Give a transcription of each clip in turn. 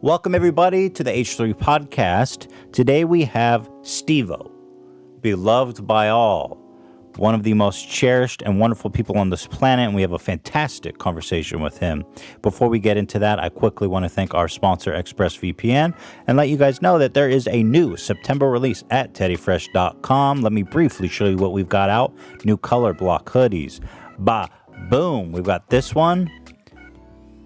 Welcome, everybody, to the H3 podcast. Today we have Steve-O, beloved by all, one of the most cherished and wonderful people on this planet, and we have a fantastic conversation with him. Before we get into that, I quickly want to thank our sponsor, ExpressVPN, and let you guys know that there is a new September release at teddyfresh.com. Let me briefly show you what we've got out. New color block hoodies. Boom. We've got this one.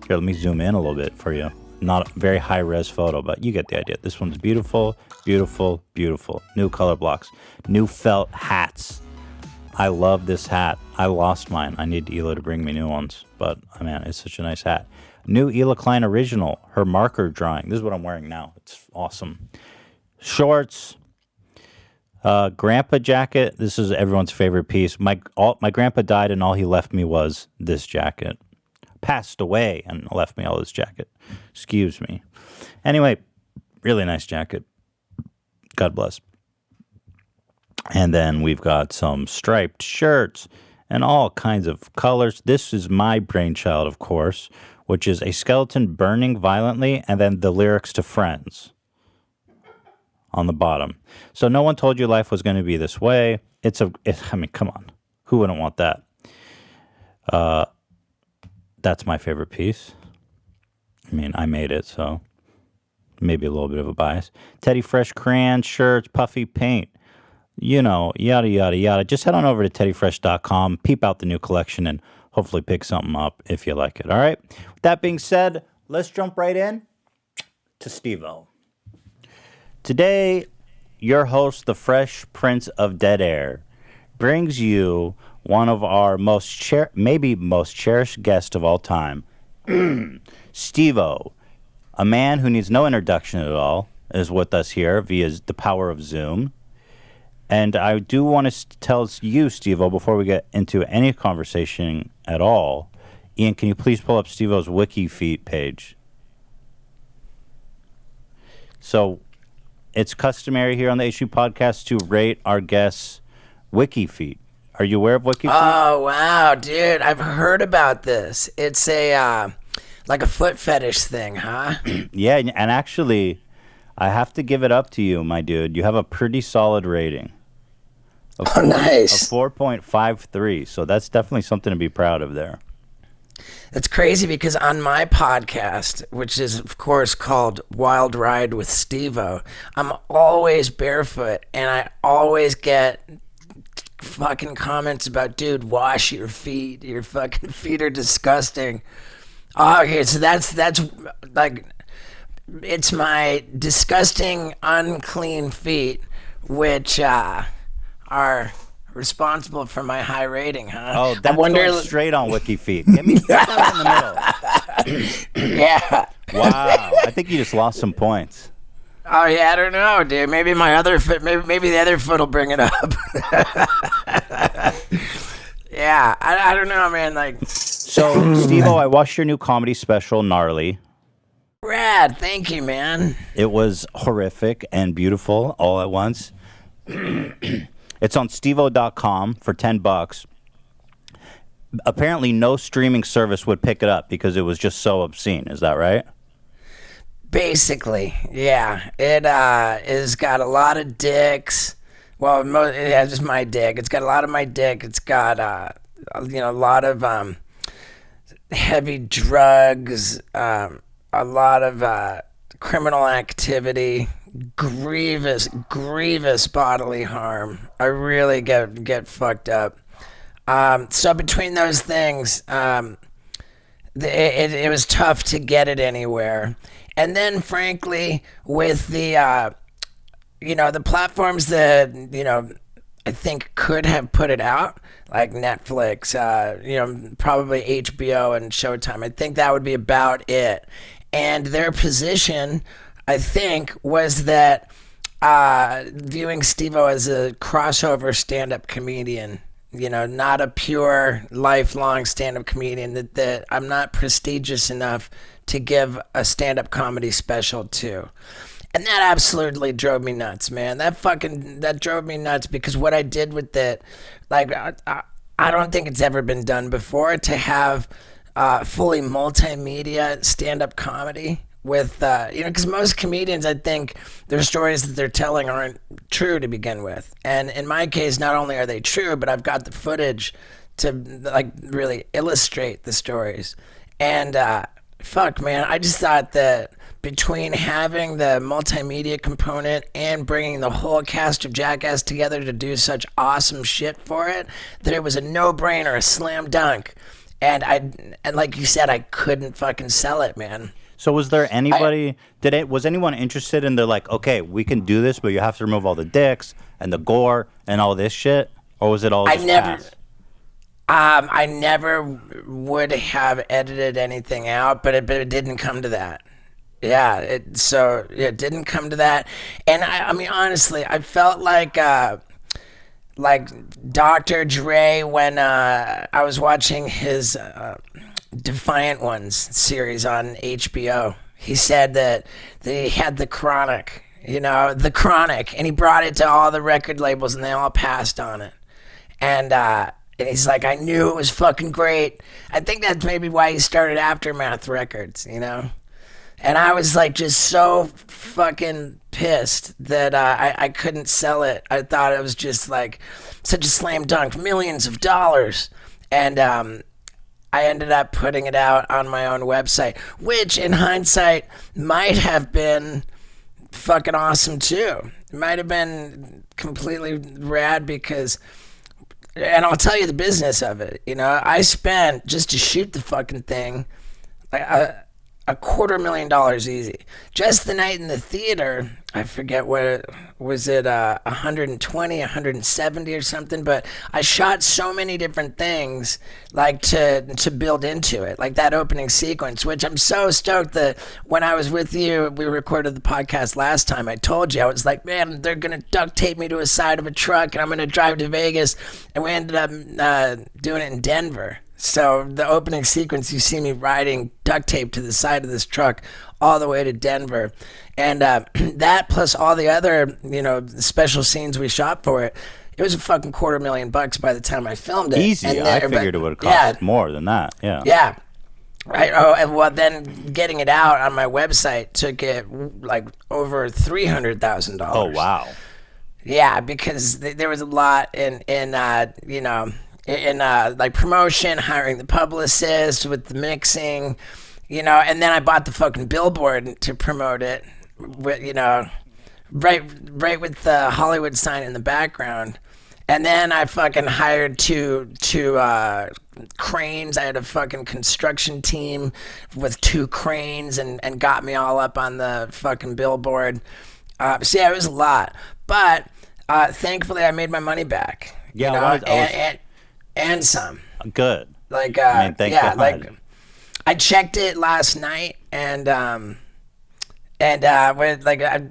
Here, let me zoom in a little bit for you. Not a very high-res photo, but you get the idea. This one's beautiful, beautiful, beautiful. New color blocks. New felt hats. I love this hat. I lost mine. I need Ela to bring me new ones. But, man, it's such a nice hat. New Ela Klein original. Her marker drawing. This is what I'm wearing now. It's awesome. Shorts. Grandpa jacket. This is everyone's favorite piece. My grandpa died, and all he left me was this jacket. Passed away and left me all this jacket. Excuse me. Anyway, really nice jacket. God bless. And then we've got some striped shirts and all kinds of colors. This is my brainchild, of course, which is a skeleton burning violently and then the lyrics to Friends on the bottom. So no one told you life was going to be this way. I mean, come on. Who wouldn't want that? That's my favorite piece. I mean, I made it, so maybe a little bit of a bias. Teddy Fresh crayons, shirts, puffy paint, yada, yada, yada. Just head on over to teddyfresh.com, peep out the new collection, and hopefully pick something up if you like it, all right? With that being said, let's jump right in to Steve-O. Today, your host, the Fresh Prince of Dead Air, brings you one of our maybe most cherished guests of all time, Steve-O, a man who needs no introduction at all, is with us here via the power of Zoom. And I do want to tell you, Steve-O, before we get into any conversation at all, Ian, can you please pull up Steve-O's wiki feet page? So it's customary here on the H2 podcast to rate our guests' wiki feet. Are you aware of wiki feet? Oh, wow, dude. I've heard about this. It's a like a foot fetish thing, huh? Yeah, and actually, I have to give it up to you, my dude. You have a pretty solid rating. Nice. A 4.53, so that's definitely something to be proud of there. It's crazy because on my podcast, which is, of course, called Wild Ride with Steve-O, I'm always barefoot, and I always get fucking comments about, dude, wash your feet. Your fucking feet are disgusting. Oh, okay, so that's like, it's my disgusting, unclean feet, which are responsible for my high rating, huh? Oh, that's going straight on wiki feet. Get me that in the middle. Yeah. Wow, I think you just lost some points. Oh yeah, I don't know, dude. Maybe my other foot, maybe the other foot will bring it up. Yeah, I don't know, man. Like, so Steve-O, I watched your new comedy special, Gnarly. Rad, thank you, man. It was horrific and beautiful all at once. It's on steveo.com for $10. Apparently, no streaming service would pick it up because it was just so obscene. Is that right? Basically, yeah. It has got a lot of dicks. Well, it has just my dick. It's got a lot of my dick. It's got a lot of heavy drugs, a lot of criminal activity, grievous bodily harm. I really get fucked up. So between those things, it was tough to get it anywhere. And then, frankly, with the, the platforms that, I think could have put it out, like Netflix, probably HBO and Showtime. I think that would be about it. And their position, I think, was that viewing Steve-O as a crossover stand-up comedian, not a pure lifelong stand-up comedian, that I'm not prestigious enough to give a stand-up comedy special to. And that absolutely drove me nuts, man. That drove me nuts because what I did with it, like, I don't think it's ever been done before to have fully multimedia stand-up comedy with because most comedians, I think their stories that they're telling aren't true to begin with, and in my case, not only are they true, but I've got the footage to like really illustrate the stories. And fuck, man, I just thought that between having the multimedia component and bringing the whole cast of Jackass together to do such awesome shit for it, that it was a no-brainer, a slam dunk. And like you said, I couldn't fucking sell it, man. So was there anybody? Was anyone interested in? They're like, okay, we can do this, but you have to remove all the dicks and the gore and all this shit, or was it all? Just passed? I never would have edited anything out, but it didn't come to that. Yeah, it didn't come to that, and I mean, honestly, I felt like Dr. Dre when I was watching his Defiant Ones series on HBO. He said that they had the Chronic, and he brought it to all the record labels and they all passed on it. And he's like, I knew it was fucking great. I think that's maybe why he started Aftermath Records, And I was like just so fucking pissed that I couldn't sell it. I thought it was just like such a slam dunk, millions of dollars. And I ended up putting it out on my own website, which in hindsight might have been fucking awesome too. It might have been completely rad because, and I'll tell you the business of it, I spent just to shoot the fucking thing, like $250,000 easy. Just the night in the theater, I forget what was it, 120, 170 or something, but I shot so many different things like to build into it, like that opening sequence, which I'm so stoked that when I was with you, we recorded the podcast last time, I told you, I was like, man, they're going to duct tape me to a side of a truck and I'm going to drive to Vegas, and we ended up doing it in Denver. So the opening sequence, you see me riding duct tape to the side of this truck all the way to Denver. And that plus all the other, special scenes we shot for it, it was a fucking $250,000 by the time I filmed it. Easy. And I figured it would have cost more than that. Yeah. Yeah. Right. Oh, and well, then getting it out on my website took it like over $300,000. Oh, wow. Yeah, because there was a lot in like promotion, hiring the publicist with the mixing, and then I bought the fucking billboard to promote it with, right with the Hollywood sign in the background. And then I fucking hired two cranes. I had a fucking construction team with 2 cranes and got me all up on the fucking billboard. So yeah, it was a lot, but thankfully I made my money back. Yeah, and some. Good. Like, thank God. like I checked it last night, and with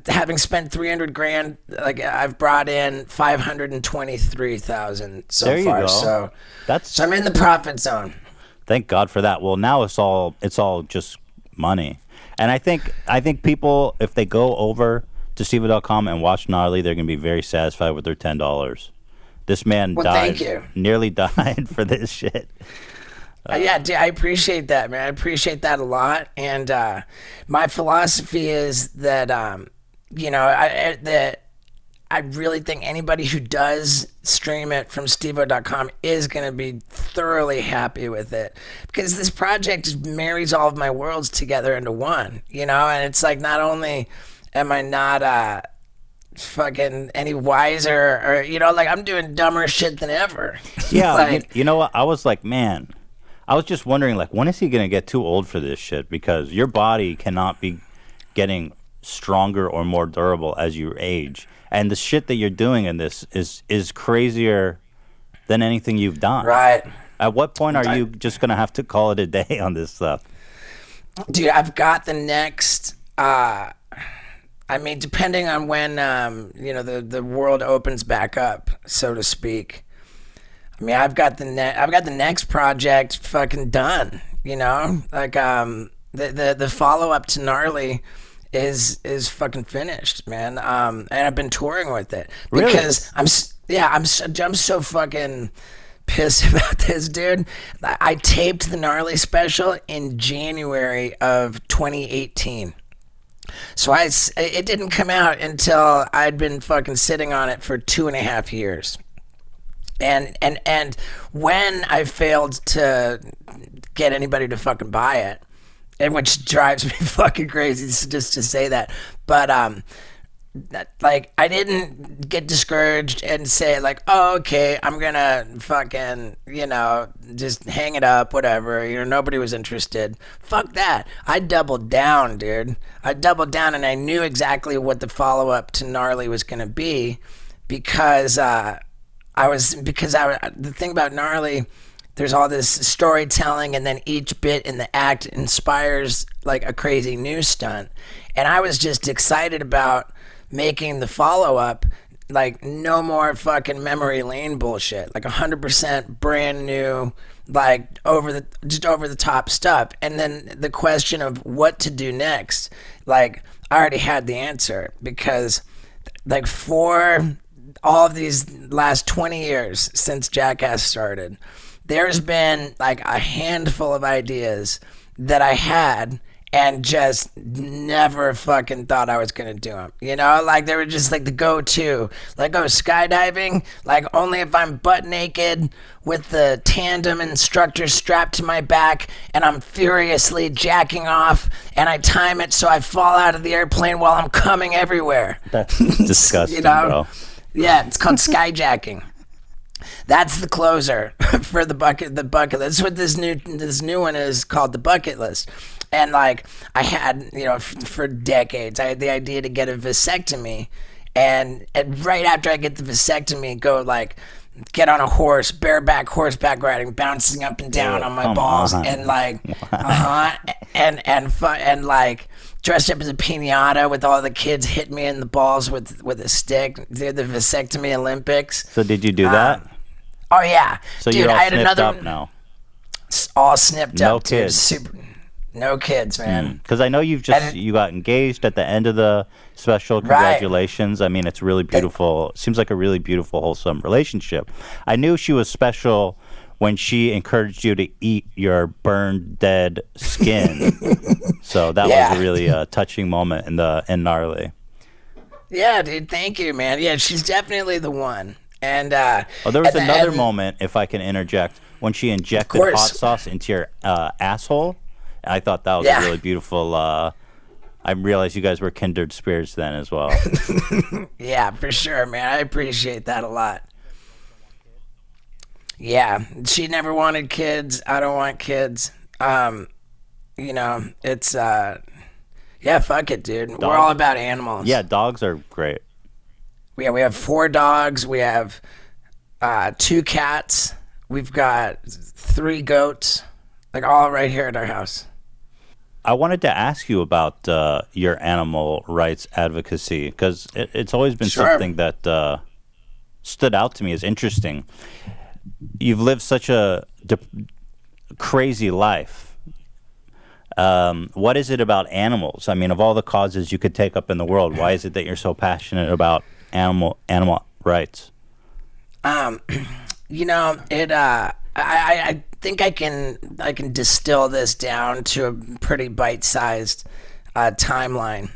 having spent $300,000, like I've brought in $523,000 so there you far. Go. So so I'm in the profit zone. Thank God for that. Well, now it's all just money, and I think people, if they go over to SeaWorld.com and watch Gnarly, they're gonna be very satisfied with their $10. This man nearly died for this shit. Yeah, dude, I appreciate that, man. I appreciate that a lot. And my philosophy is that, that I really think anybody who does stream it from SteveO.com is going to be thoroughly happy with it. Because this project just marries all of my worlds together into one, And it's like, not only am I not fucking any wiser or I'm doing dumber shit than ever. Yeah. You know what, I was like, man, I was just wondering, like, when is he gonna get too old for this shit? Because your body cannot be getting stronger or more durable as you age, and the shit that you're doing in this is crazier than anything you've done. Right. At what point are you just gonna have to call it a day on this stuff? Dude, I've got the next depending on when the world opens back up, so to speak. I've got the next project fucking done. Like the follow up to Gnarly is fucking finished, man. And I've been touring with it because really? I'm so fucking pissed about this, dude. I taped the Gnarly special in January of 2018. So it didn't come out until I'd been fucking sitting on it for 2.5 years. And when I failed to get anybody to fucking buy it, and which drives me fucking crazy just to say that, but like I didn't get discouraged and say like, oh, okay, I'm gonna fucking, just hang it up, whatever, nobody was interested. Fuck that. I doubled down, dude. I doubled down, and I knew exactly what the follow-up to Gnarly was gonna be, because the thing about Gnarly, there's all this storytelling, and then each bit in the act inspires like a crazy new stunt. And I was just excited about making the follow-up like no more fucking memory lane bullshit, like 100% brand new, like over the top stuff. And then the question of what to do next, like I already had the answer, because like for all of these last 20 years since Jackass started, there's been like a handful of ideas that I had and just never fucking thought I was gonna do them. Like they were just like the go-to. Like, oh, skydiving, like only if I'm butt naked with the tandem instructor strapped to my back and I'm furiously jacking off and I time it so I fall out of the airplane while I'm coming everywhere. That's disgusting, bro. Yeah, it's called skyjacking. That's the closer for the bucket. That's what this new one is called, the bucket list. And like I had, for decades, I had the idea to get a vasectomy, and right after I get the vasectomy, go like get on a horse, bareback horseback riding, bouncing up and down on my balls, and like, and like dressed up as a piñata with all the kids hit me in the balls with a stick. Did the vasectomy Olympics. So did you do that? Oh yeah. So dude, you're all I had snipped up now. All snipped No up, kids. dude. No kids, man. Because I know you got engaged at the end of the special. Congratulations. Right. I mean, it's really beautiful. Seems like a really beautiful, wholesome relationship. I knew she was special when she encouraged you to eat your burned, dead skin. So that was a really touching moment in Gnarly. Yeah, dude. Thank you, man. Yeah, she's definitely the one. And there was another moment, if I can interject, when she injected hot sauce into your asshole. I thought that was a really beautiful. I realized you guys were kindred spirits then as well. Yeah, for sure, man. I appreciate that a lot. Yeah, she never wanted kids. I don't want kids. It's fuck it, dude. We're all about animals. Yeah, dogs are great. We have 4 dogs. We have 2 cats. We've got 3 goats, like all right here at our house. I wanted to ask you about your animal rights advocacy, because it's always been something that stood out to me as interesting. You've lived such a crazy life. What is it about animals? I mean, of all the causes you could take up in the world, why is it that you're so passionate about animal rights? I think I can distill this down to a pretty bite-sized timeline.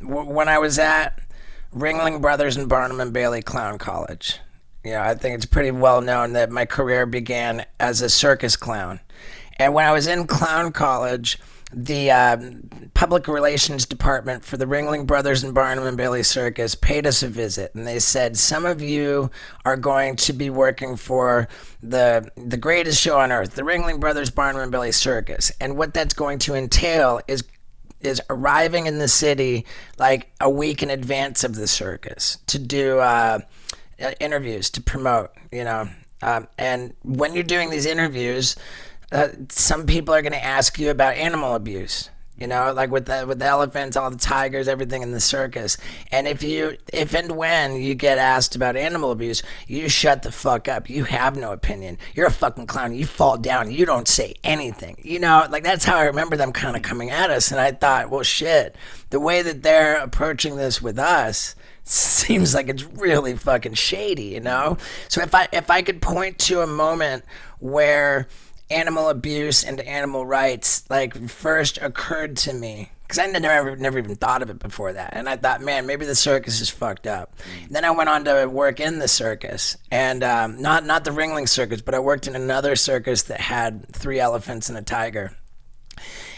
When I was at Ringling Brothers and Barnum and Bailey Clown College, I think it's pretty well known that my career began as a circus clown. And when I was in clown college, the public relations department for the Ringling Brothers and Barnum and Bailey Circus paid us a visit, and they said, some of you are going to be working for the greatest show on earth, the Ringling Brothers Barnum and Bailey Circus, and what that's going to entail is arriving in the city like a week in advance of the circus to do interviews, to promote, and when you're doing these interviews, some people are going to ask you about animal abuse, like with the elephants, all the tigers, everything in the circus. And if and when you get asked about animal abuse, you shut the fuck up. You have no opinion. You're a fucking clown. You fall down. You don't say anything. Like that's how I remember them kind of coming at us. And I thought, well, shit, the way that they're approaching this with us seems like it's really fucking shady, So if I could point to a moment where animal abuse and animal rights like first occurred to me, because I never even thought of it before that. And I thought, man, maybe the circus is fucked up. Then I went on to work in the circus, and not the Ringling Circus, but I worked in another circus that had 3 elephants and a tiger.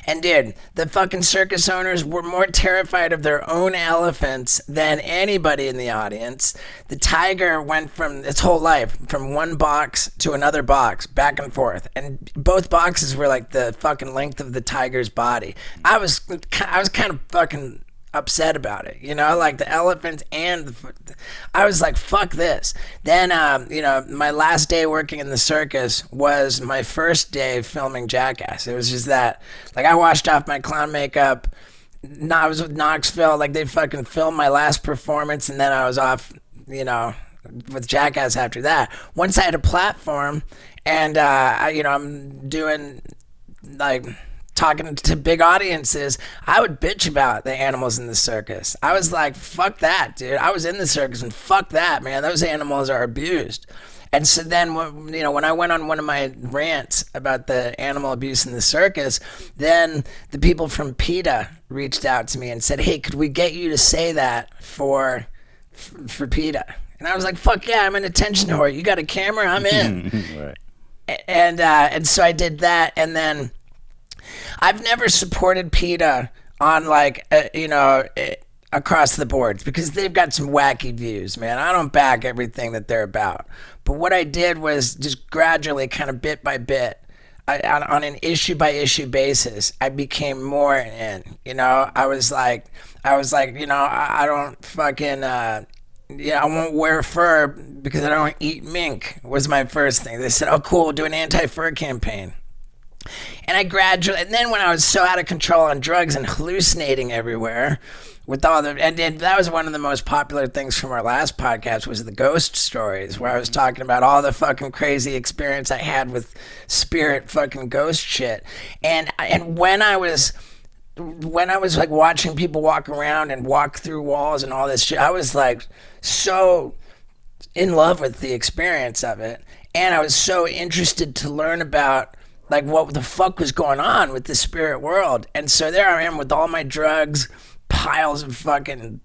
And dude, the fucking circus owners were more terrified of their own elephants than anybody in the audience. The tiger went from its whole life from one box to another box, back and forth. And both boxes were like the fucking length of the tiger's body. I was kind of fucking upset about it, you know, like the elephants and I was like, fuck this. Then, you know, my last day working in the circus was my first day filming Jackass. It was just that, like, I washed off my clown makeup. I was with Knoxville, like they fucking filmed my last performance, and then I was off, you know, with Jackass after that. Once I had a platform, and I'm doing like talking to big audiences, I would bitch about the animals in the circus. I was like, fuck that, dude. I was in the circus, and fuck that, man. Those animals are abused. And so then, you know, when I went on one of my rants about the animal abuse in the circus, then the people from PETA reached out to me and said, hey, could we get you to say that for PETA? And I was like, fuck yeah, I'm an attention whore. You got a camera? I'm in. Right. And so I did that, and then I've never supported PETA on across the board, because they've got some wacky views, man. I don't back everything that they're about. But what I did was just gradually, kind of bit by bit, on an issue by issue basis, I became more in. You know, I was like, you know, I don't fucking, I won't wear fur because I don't eat mink, was my first thing. They said, oh, cool, we'll do an anti-fur campaign. And and then when I was so out of control on drugs and hallucinating everywhere with all and that was one of the most popular things from our last podcast, was the ghost stories, where I was talking about all the fucking crazy experience I had with spirit fucking ghost shit. And when I was like watching people walk around and walk through walls and all this shit, I was like so in love with the experience of it. And I was so interested to learn about like what the fuck was going on with the spirit world. And so there I am with all my drugs, piles of fucking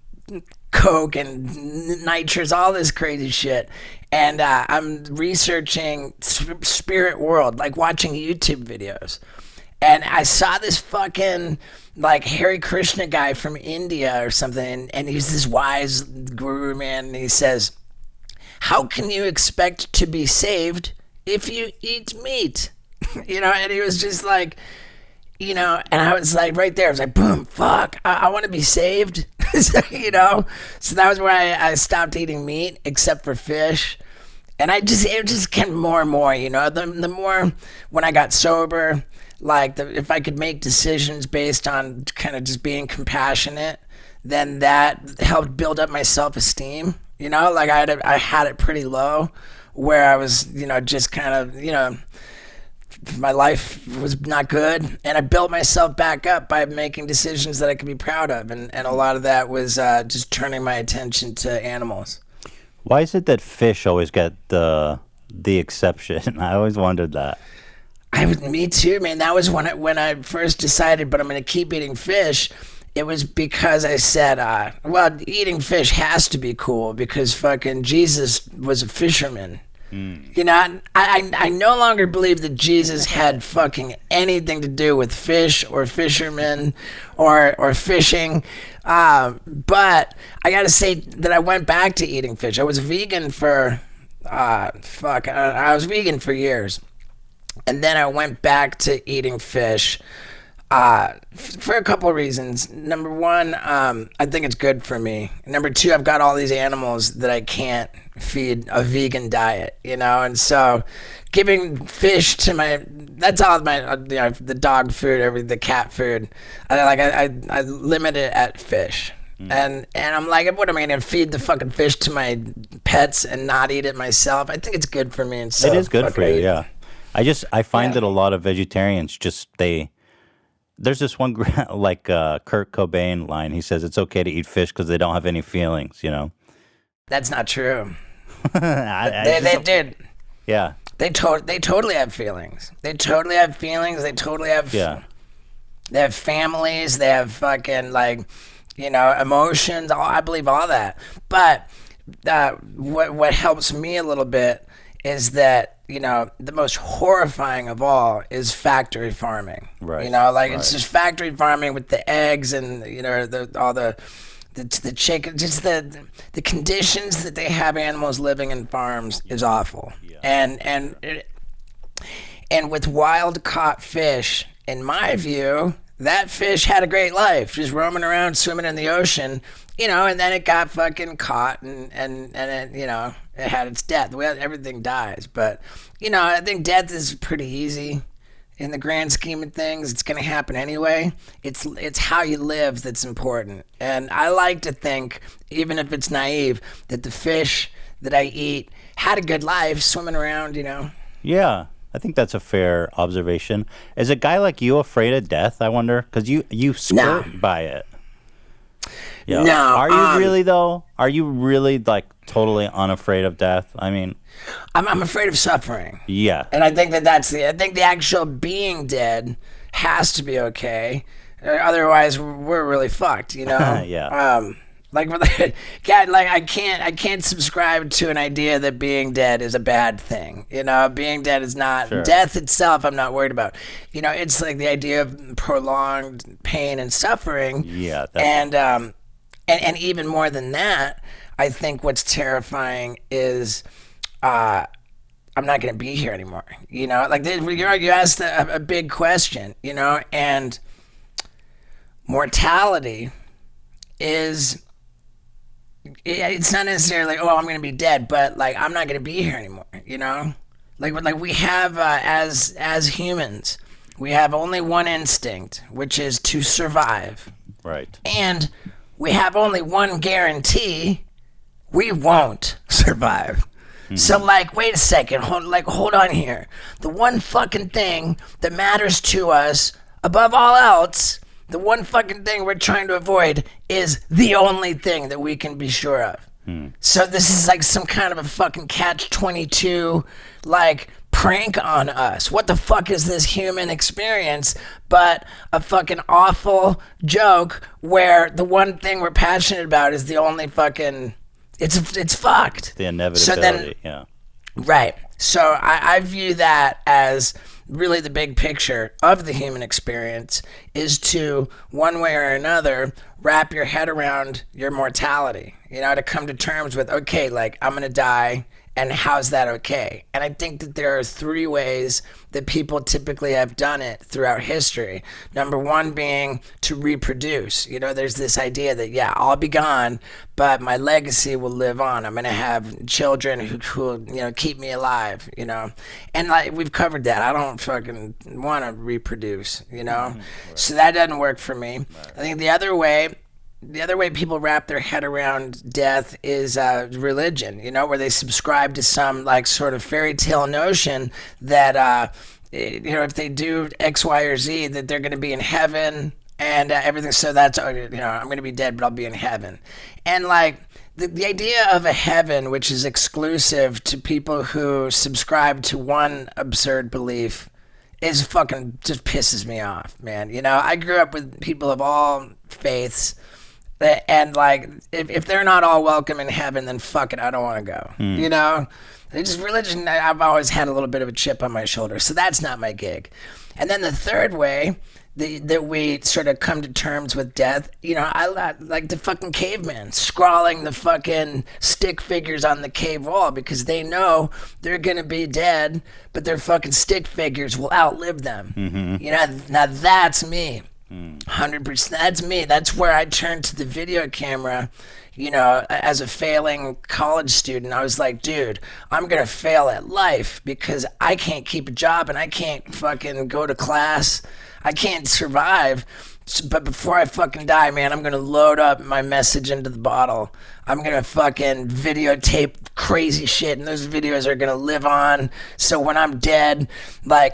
coke and nitrous, all this crazy shit. And I'm researching spirit world, like watching YouTube videos. And I saw this fucking like Hare Krishna guy from India or something. And he's this wise guru, man. And he says, how can you expect to be saved if you eat meat? You know, and he was just like, you know, and I was like, right there, I was like, boom, fuck, I want to be saved. So, you know, so that was where I stopped eating meat, except for fish. And it just came more and more, you know, the more when I got sober, like if I could make decisions based on kind of just being compassionate, then that helped build up my self-esteem. You know, like I had it pretty low, where I was, you know, just kind of, you know, my life was not good, and I built myself back up by making decisions that I could be proud of, and a lot of that was just turning my attention to animals. Why is it that fish always get the exception? I always wondered that. Me too, man. That was when I first decided, but I'm going to keep eating fish. It was because I said, well, eating fish has to be cool because fucking Jesus was a fisherman. You know, I no longer believe that Jesus had fucking anything to do with fish or fishermen or fishing. But I gotta say that I went back to eating fish. I was vegan for, I was vegan for years. And then I went back to eating fish for a couple of reasons. Number one, I think it's good for me. Number two, I've got all these animals that I can't feed a vegan diet, you know, and so giving fish to that's all my, you know, the dog food, the cat food. I limit it at fish. And I'm like, what am I going to feed the fucking fish to my pets and not eat it myself? I think it's good for me. And so it is good for you, yeah. I find that a lot of vegetarians there's this one, like Kurt Cobain line. He says it's okay to eat fish because they don't have any feelings, you know? That's not true. They did. Yeah. They totally have feelings. They totally have feelings. They totally have... Yeah. They have families. They have fucking emotions. I believe all that. But what helps me a little bit is that the most horrifying of all is factory farming. Right. It's just factory farming with the eggs and the chicken, just the conditions that they have animals living in farms is awful. Yeah. And with wild caught fish, in my view, that fish had a great life, just roaming around, swimming in the ocean, and then it got fucking caught and it, it had its death. Everything dies. But, I think death is pretty easy in the grand scheme of things. It's going to happen anyway. It's how you live that's important. And I like to think, even if it's naive, that the fish that I eat had a good life swimming around, Yeah. I think that's a fair observation. Is a guy like you afraid of death, I wonder? Because you skirt by it. Yeah. No. Are you really, though? Are you really, totally unafraid of death? I mean... I'm afraid of suffering. Yeah. And I think I think the actual being dead has to be okay. Otherwise, we're really fucked, Yeah. I can't subscribe to an idea that being dead is a bad thing. Being dead is not. Sure. Death itself, I'm not worried about. It's like the idea of prolonged pain and suffering. Yeah. And even more than that, I think what's terrifying is I'm not going to be here anymore. You asked a big question, and mortality is... It's not necessarily, I'm going to be dead, but I'm not going to be here anymore. Like we have as humans, we have only one instinct, which is to survive. Right. And we have only one guarantee: we won't survive. Mm-hmm. So wait a second, hold on here. The one fucking thing that matters to us above all else. The one fucking thing we're trying to avoid is the only thing that we can be sure of. So this is some kind of a fucking catch-22 prank on us. What the fuck is this human experience but a fucking awful joke where the one thing we're passionate about is the only fucking... It's fucked. The inevitability, yeah. Right. So I view that as... really the big picture of the human experience is to, one way or another, wrap your head around your mortality, to come to terms with, okay, I'm going to die, and how's that okay? And I think that there are three ways that people typically have done it throughout history. Number one being to reproduce. There's this idea that, I'll be gone, but my legacy will live on. I'm going to have children who keep me alive, And we've covered that. I don't fucking want to reproduce, Right. So that doesn't work for me. Right. I think the other way people wrap their head around death is religion, where they subscribe to some sort of fairy tale notion that, if they do X, Y, or Z, that they're going to be in heaven and everything. So that's, I'm going to be dead, but I'll be in heaven. And the idea of a heaven, which is exclusive to people who subscribe to one absurd belief, is fucking just pisses me off, man. I grew up with people of all faiths. And if they're not all welcome in heaven, then fuck it, I don't want to go. It's just religion. I've always had a little bit of a chip on my shoulder, so that's not my gig. And then the third way that we sort of come to terms with death, I like the fucking cavemen scrawling the fucking stick figures on the cave wall because they know they're gonna be dead, but their fucking stick figures will outlive them. Mm-hmm. Now that's me. 100%. That's me. That's where I turned to the video camera. As a failing college student, I was like, dude, I'm going to fail at life because I can't keep a job and I can't fucking go to class. I can't survive. But before I fucking die, man, I'm going to load up my message into the bottle. I'm going to fucking videotape crazy shit, and those videos are going to live on. So when I'm dead,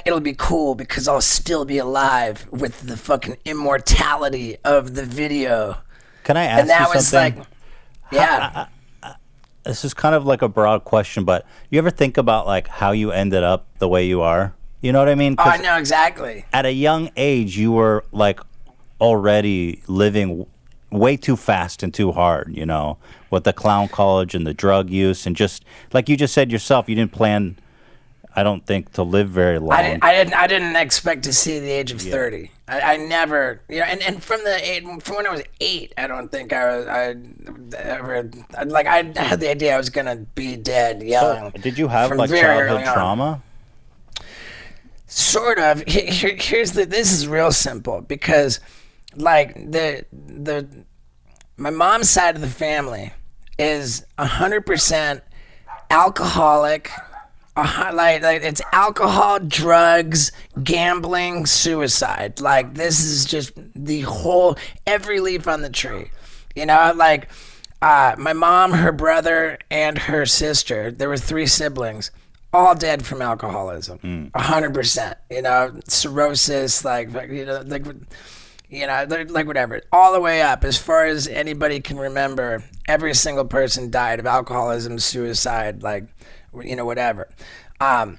it'll be cool because I'll still be alive with the fucking immortality of the video. Can I ask you something? Yeah. This is kind of like a broad question, but you ever think about how you ended up the way you are? You know what I mean? Oh, 'Cause I know exactly. at a young age, you were like already living way too fast and too hard, you know, with the clown college and the drug use. And just like you just said yourself, you didn't plan, I don't think, to live very long. I didn't expect to see the age of 30. I never, you know, and from when I was 8, I don't think I had the idea I was gonna be dead young. So, did you have like very childhood trauma? Sort of. This is real simple because, like, my mom's side of the family is 100% alcoholic. Like it's alcohol, drugs, gambling, suicide. Like, this is just every leaf on the tree. You know, like, my mom, her brother, and her sister, there were 3 siblings, all dead from alcoholism. 100%. You know, cirrhosis, like whatever. All the way up, as far as anybody can remember, every single person died of alcoholism, suicide, like, you know, whatever.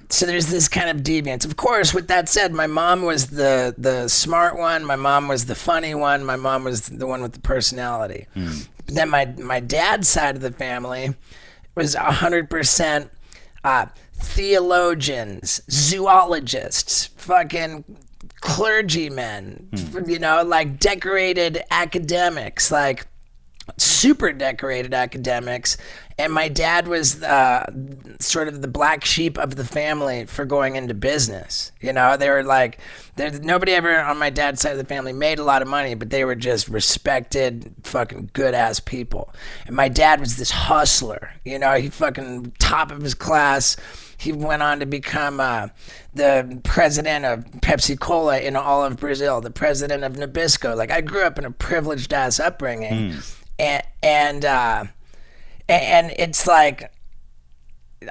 So there's this kind of deviance. Of course, with that said, my mom was the smart one. My mom was the funny one. My mom was the one with the personality. But then my dad's side of the family was 100% theologians, zoologists, fucking clergymen, you know, like decorated academics, like super decorated academics. And my dad was sort of the black sheep of the family for going into business. You know, they were like, nobody ever on my dad's side of the family made a lot of money, but they were just respected, fucking good ass people. And my dad was this hustler. You know, he fucking top of his class. He went on to become the president of Pepsi Cola in all of Brazil, the president of Nabisco. Like, I grew up in a privileged ass upbringing, and it's like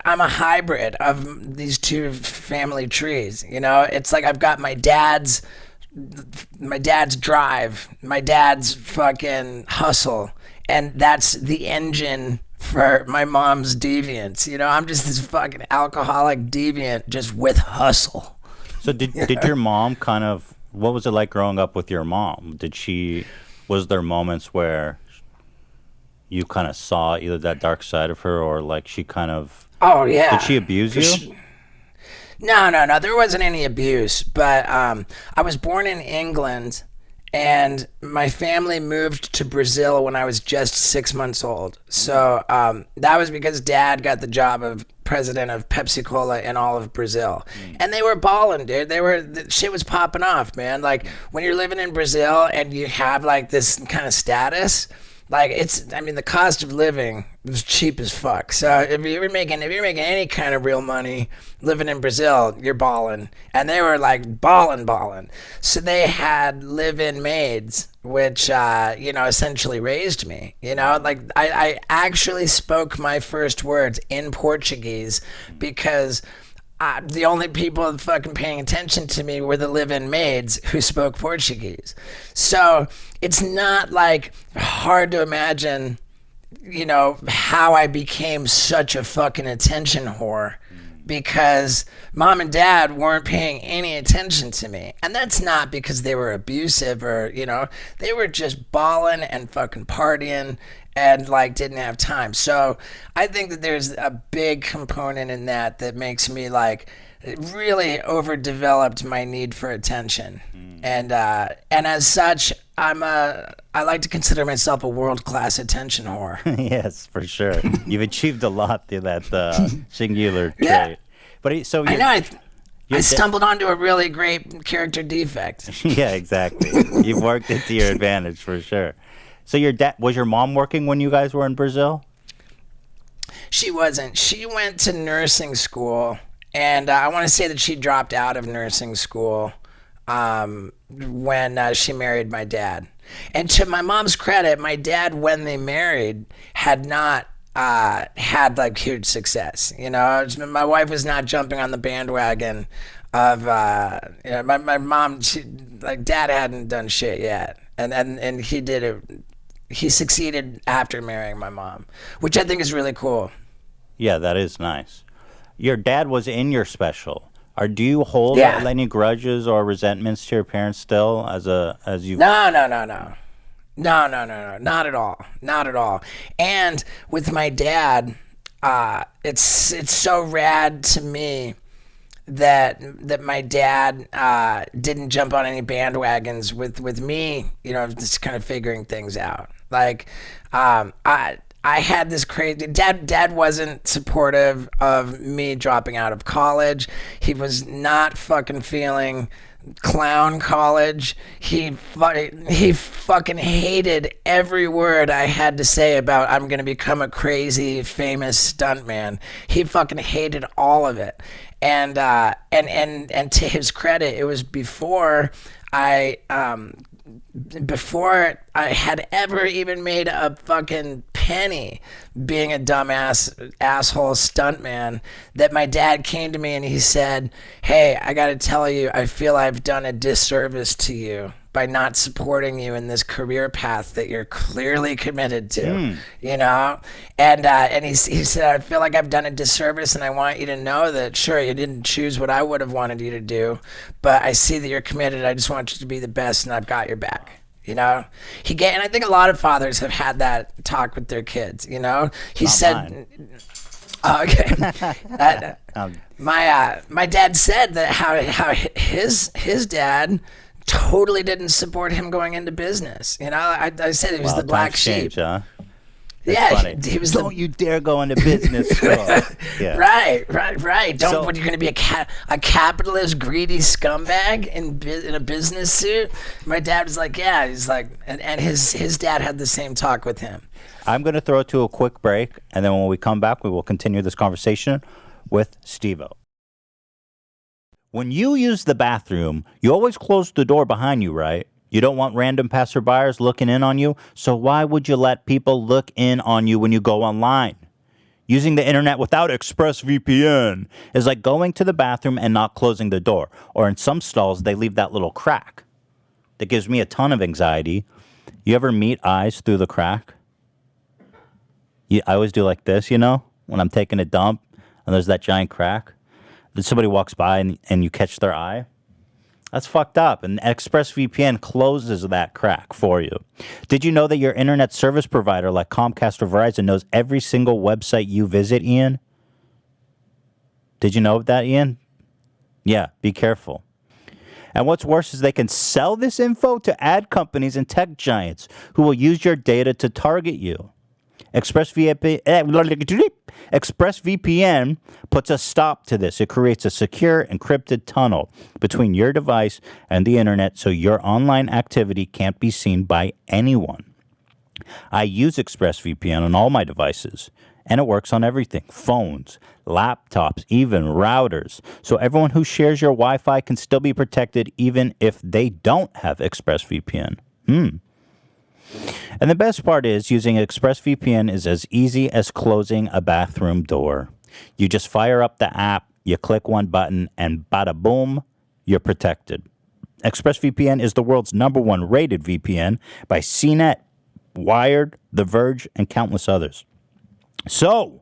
I'm a hybrid of these 2 family trees. You know, it's like I've got my dad's drive, my dad's fucking hustle, and that's the engine for my mom's deviance. You know, I'm just this fucking alcoholic deviant just with hustle. So did your mom kind of, what was it like growing up with your mom? Was there moments where you kind of saw either that dark side of her, or like she kind of, oh yeah, did she abuse you? No, there wasn't any abuse, but I was born in England, and my family moved to Brazil when I was just 6 months old. So that was because Dad got the job of president of Pepsi Cola in all of Brazil. And they were balling, dude. Shit was popping off, man. Like, when you're living in Brazil and you have like this kind of status, like, the cost of living was cheap as fuck. So if you're making any kind of real money living in Brazil, you're balling. And they were like balling. So they had live-in maids, which, essentially raised me. You know, like, I actually spoke my first words in Portuguese because the only people fucking paying attention to me were the live-in maids who spoke Portuguese. So it's not like hard to imagine, you know, how I became such a fucking attention whore, because Mom and Dad weren't paying any attention to me. And that's not because they were abusive or, you know, they were just balling and fucking partying and like didn't have time. So I think that there's a big component in that makes me like really overdeveloped my need for attention. And as such, I like to consider myself a world-class attention whore. Yes, for sure. You've achieved a lot through that singular trait. Yeah. But so I know. I stumbled onto a really great character defect. Yeah, exactly. You've worked it to your advantage for sure. So was your mom working when you guys were in Brazil? She wasn't. She went to nursing school, and I want to say that she dropped out of nursing school when she married my dad. And to my mom's credit, my dad, when they married, had not had like huge success. You know, my wife was not jumping on the bandwagon of my mom. Dad hadn't done shit yet, and he did it. He succeeded after marrying my mom, which I think is really cool. Yeah, that is nice. Your dad was in your special. Or do you hold any grudges or resentments to your parents still as you? No, not at all, not at all. And with my dad, it's so rad to me that my dad didn't jump on any bandwagons with me, just kind of figuring things out. Like, I had this crazy dad wasn't supportive of me dropping out of college. He was not fucking feeling clown college. He fucking hated every word I had to say about I'm gonna become a crazy famous stuntman. He fucking hated all of it. And to his credit, it was before I had ever even made a fucking penny being a dumbass asshole stuntman that my dad came to me and he said, "Hey, I gotta tell you, I feel I've done a disservice to you by not supporting you in this career path that you're clearly committed to." And he said, "I feel like I've done a disservice, and I want you to know that sure, you didn't choose what I would have wanted you to do, but I see that you're committed. I just want you to be the best, and I've got your back." And I think a lot of fathers have had that talk with their kids. He said, "Okay." My dad said that how his dad totally didn't support him going into business. I said he was the black sheep. Huh? Yeah, he was. Don't you dare go into business school. Yeah. Right. Don't. What, you're going to be a capitalist, greedy scumbag in a business suit? My dad was like, yeah. He's like, and his dad had the same talk with him. I'm going to throw it to a quick break, and then when we come back, we will continue this conversation with Steve-O. When you use the bathroom, you always close the door behind you, right? You don't want random passerbyers looking in on you, so why would you let people look in on you when you go online? Using the internet without ExpressVPN is like going to the bathroom and not closing the door. Or in some stalls, they leave that little crack. That gives me a ton of anxiety. You ever meet eyes through the crack? I always do like this, when I'm taking a dump and there's that giant crack. Then somebody walks by and you catch their eye. That's fucked up, and ExpressVPN closes that crack for you. Did you know that your internet service provider like Comcast or Verizon knows every single website you visit, Ian? Did you know that, Ian? Yeah, be careful. And what's worse is they can sell this info to ad companies and tech giants who will use your data to target you. ExpressVPN puts a stop to this. It creates a secure, encrypted tunnel between your device and the internet so your online activity can't be seen by anyone. I use ExpressVPN on all my devices, and it works on everything. Phones, laptops, even routers. So everyone who shares your Wi-Fi can still be protected even if they don't have ExpressVPN. And the best part is using ExpressVPN is as easy as closing a bathroom door. You just fire up the app, you click one button, and bada boom, you're protected. ExpressVPN is the world's #1 rated VPN by CNET, Wired, The Verge, and countless others. So,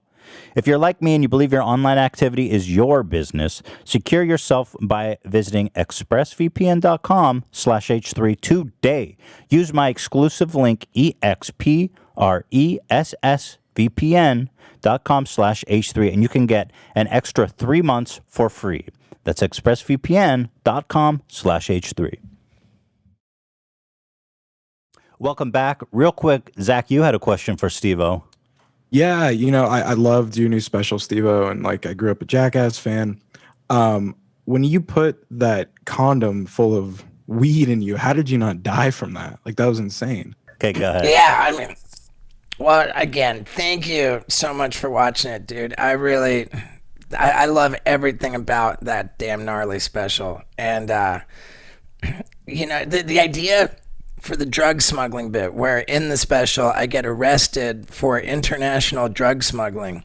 if you're like me and you believe your online activity is your business, secure yourself by visiting expressvpn.com/H3 today. Use my exclusive link, expressvpn.com/H3, and you can get an extra 3 months for free. That's expressvpn.com/H3. Welcome back. Real quick, Zach, you had a question for Steve-O. Yeah, I loved your new special, Steve-O, and I grew up a Jackass fan. When you put that condom full of weed in you, how did you not die from that? That was insane. Okay, go ahead. Yeah, well, again, thank you so much for watching it, dude. I love everything about that damn Gnarly special. And, the idea for the drug smuggling bit, where in the special I get arrested for international drug smuggling.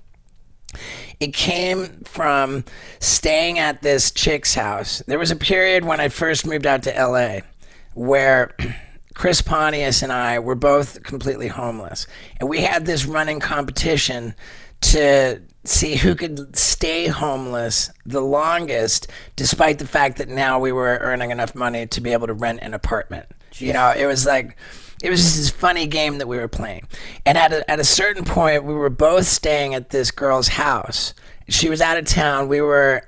It came from staying at this chick's house. There was a period when I first moved out to LA where Chris Pontius and I were both completely homeless. And we had this running competition to see who could stay homeless the longest, despite the fact that now we were earning enough money to be able to rent an apartment. You know, it was just this funny game that we were playing. And at a certain point, we were both staying at this girl's house. She was out of town. We were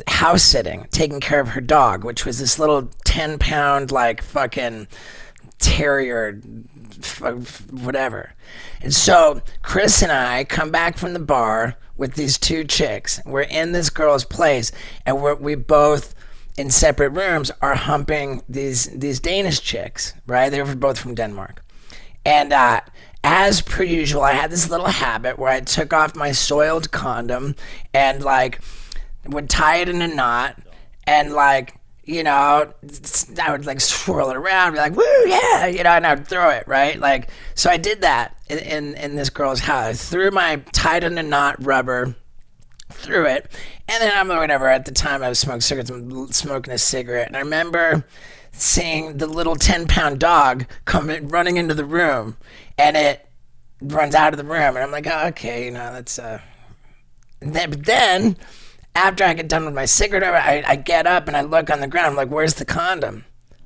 house sitting, taking care of her dog, which was this little 10-pound, like, fucking terrier, whatever. And so Chris and I come back from the bar with these two chicks. We're in this girl's place, and we both, in separate rooms, are humping these Danish chicks, right? They were both from Denmark. And as per usual, I had this little habit where I took off my soiled condom and, like, would tie it in a knot and, like, you know, I would, like, swirl it around, be like, woo, yeah, you know, and I would throw it, right? Like, so I did that in this girl's house. I threw my tied in a knot rubber through it, and then I'm whatever. At the time, I was smoking a cigarette, and I remember seeing the little 10-pound dog come running into the room, and it runs out of the room, and I'm like, oh, okay, you know, that's but then after I get done with my cigarette, I get up and I look on the ground. I'm like, where's the condom?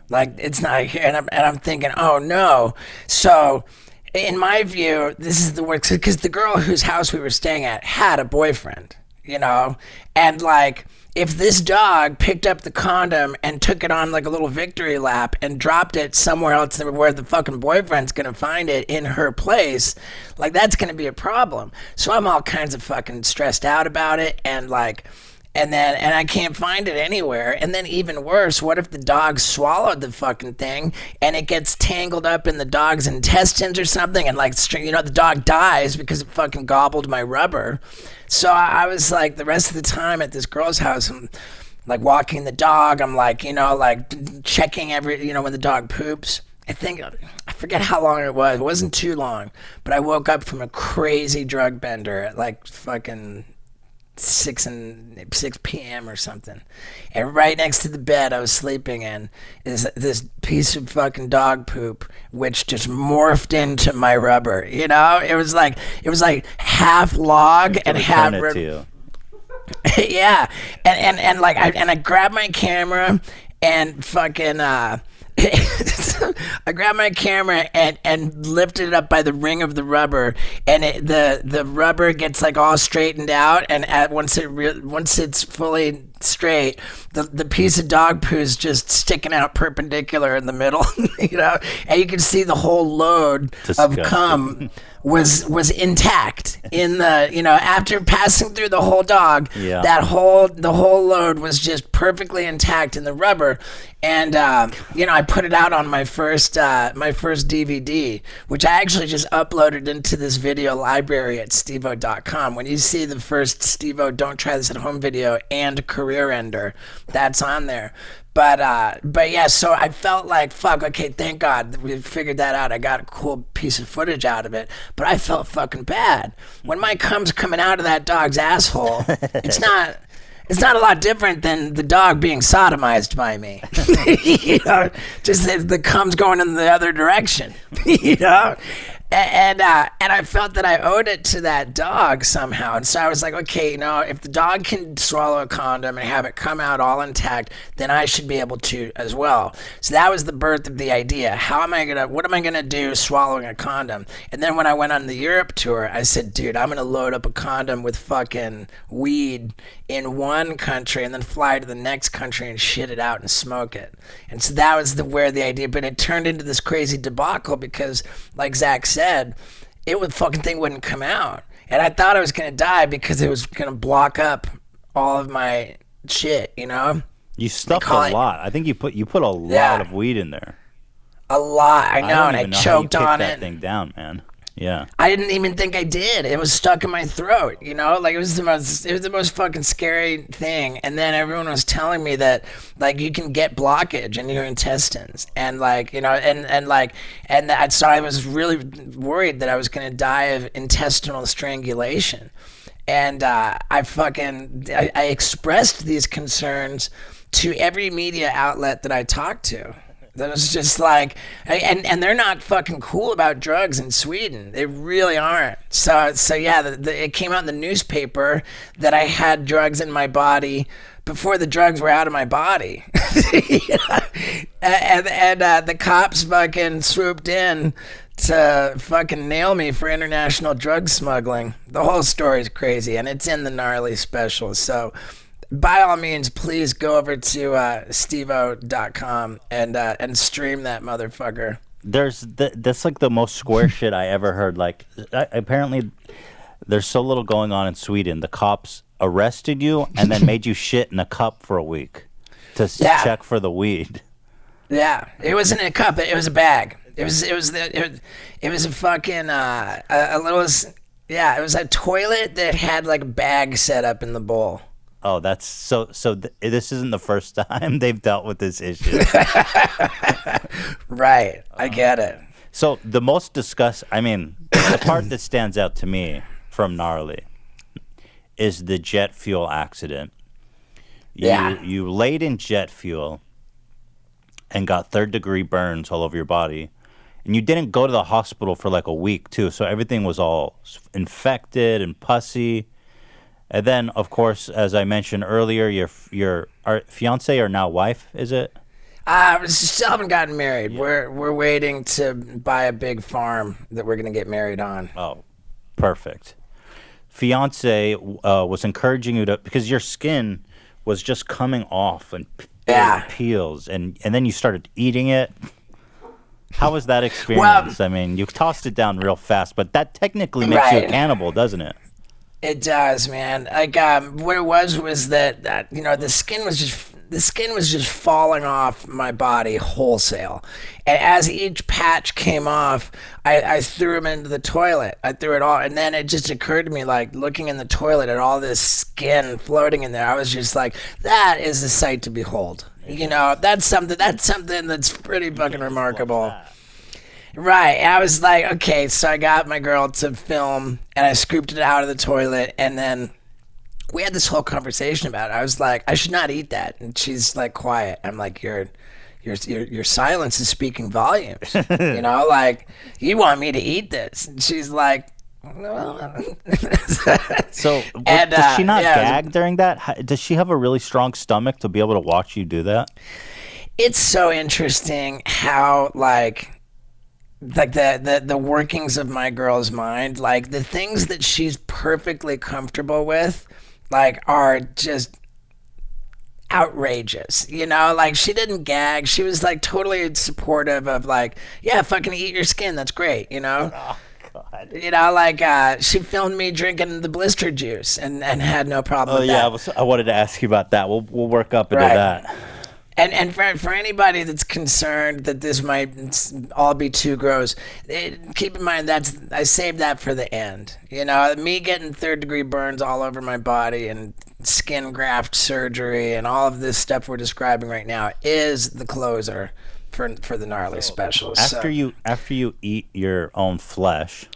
Like, it's not here, and I'm thinking, oh no. So in my view, this is the worst, because the girl whose house we were staying at had a boyfriend, you know, and, like, if this dog picked up the condom and took it on, like, a little victory lap and dropped it somewhere else where the fucking boyfriend's gonna find it in her place, like, that's gonna be a problem. So I'm all kinds of fucking stressed out about it, and, like, and I can't find it anywhere. And then even worse, what if the dog swallowed the fucking thing and it gets tangled up in the dog's intestines or something, and, like, you know, the dog dies because it fucking gobbled my rubber. So I was, like, the rest of the time at this girl's house, I'm, like, walking the dog. I'm, like, you know, like, checking you know, when the dog poops. I forget how long it was. It wasn't too long, but I woke up from a crazy drug bender at, like, fucking 6 p.m. or something, and right next to the bed I was sleeping in is this piece of fucking dog poop, which just morphed into my rubber. You know, it was like half log and half yeah, and like I grabbed my camera and fucking I grabbed my camera and lifted it up by the ring of the rubber, and the rubber gets, like, all straightened out, and once it's fully straight, the piece of dog poo is just sticking out perpendicular in the middle, you know, and you can see the whole load of cum was intact in the, you know, after passing through the whole dog, the whole load was just perfectly intact in the rubber. And you know, I put it out on my first DVD, which I actually just uploaded into this video library at stevo.com. When you see the first Stevo Don't Try This at Home video and Career Ender, that's on there. But yeah, so I felt like, fuck, okay, thank God we figured that out. I got a cool piece of footage out of it. But I felt fucking bad. When my cum's coming out of that dog's asshole, it's not a lot different than the dog being sodomized by me. You know, just the cum's going in the other direction, you know? And I felt that I owed it to that dog somehow. And so I was like, okay, you know, if the dog can swallow a condom and have it come out all intact, then I should be able to as well. So that was the birth of the idea. What am I gonna do swallowing a condom? And then when I went on the Europe tour, I said, dude, I'm gonna load up a condom with fucking weed in one country and then fly to the next country and shit it out and smoke it. And so that was where the idea, but it turned into this crazy debacle because, like Zach said, fucking thing wouldn't come out. And I thought I was going to die because it was going to block up all of my shit, you know? You stuffed a lot. I think you put a lot of weed in there. A lot, I know, and I choked on it. That thing down, man. Yeah. I didn't even think I did. It was stuck in my throat, you know? Like, it was the most fucking scary thing. And then everyone was telling me that, like, you can get blockage in your intestines. And, like, you know, so I was really worried that I was going to die of intestinal strangulation. And I expressed these concerns to every media outlet that I talked to. That was just like, and they're not fucking cool about drugs in Sweden. They really aren't. So yeah, it came out in the newspaper that I had drugs in my body before the drugs were out of my body. and the cops fucking swooped in to fucking nail me for international drug smuggling. The whole story is crazy, and it's in the Gnarly special. So by all means, please go over to stevo.com and stream that motherfucker. That's like the most square shit I ever heard. Like, apparently, there's so little going on in Sweden. The cops arrested you and then made you shit in a cup for a week to check for the weed. Yeah, it wasn't a cup. It was a bag. It was a fucking a little. Yeah, it was a toilet that had like a bag set up in the bowl. Oh, that's so. This isn't the first time they've dealt with this issue. Right, I get it. So the most the part that stands out to me from Gnarly is the jet fuel accident. You laid in jet fuel and got third-degree burns all over your body, and you didn't go to the hospital for like a week too. So everything was all infected and pussy. And then, of course, as I mentioned earlier, your fiance or now wife, is it? We still haven't gotten married. Yeah. We're waiting to buy a big farm that we're gonna get married on. Oh, perfect. Fiance was encouraging you to, because your skin was just coming off and peels, and then you started eating it. How was that experience? Well, you tossed it down real fast, but that technically makes you a cannibal, doesn't it? It does, man. Like, what it was that the skin was just falling off my body wholesale, and as each patch came off, I threw them into the toilet. I threw it all, and then it just occurred to me, like, looking in the toilet at all this skin floating in there, I was just like, that is a sight to behold. That's something that's pretty fucking remarkable. Right. I was like, okay, so I got my girl to film, and I scooped it out of the toilet, and then we had this whole conversation about it. I was like, I should not eat that, and she's like, quiet. I'm like, your silence is speaking volumes. Like, you want me to eat this? And she's like, well. So does she not gag during that? Does she have a really strong stomach to be able to watch you do that? It's so interesting how like the workings of my girl's mind, like the things that she's perfectly comfortable with, like, are just outrageous. Like, she didn't gag. She was like totally supportive of, like, yeah, fucking eat your skin, that's great. Oh, God. Like, she filmed me drinking the blister juice and had no problem with that. I wanted to ask you about that. We'll work up into that. And for anybody that's concerned that this might all be too gross, keep in mind I saved that for the end. Me getting third-degree burns all over my body and skin graft surgery and all of this stuff we're describing right now is the closer for the Gnarly specials. After you eat your own flesh,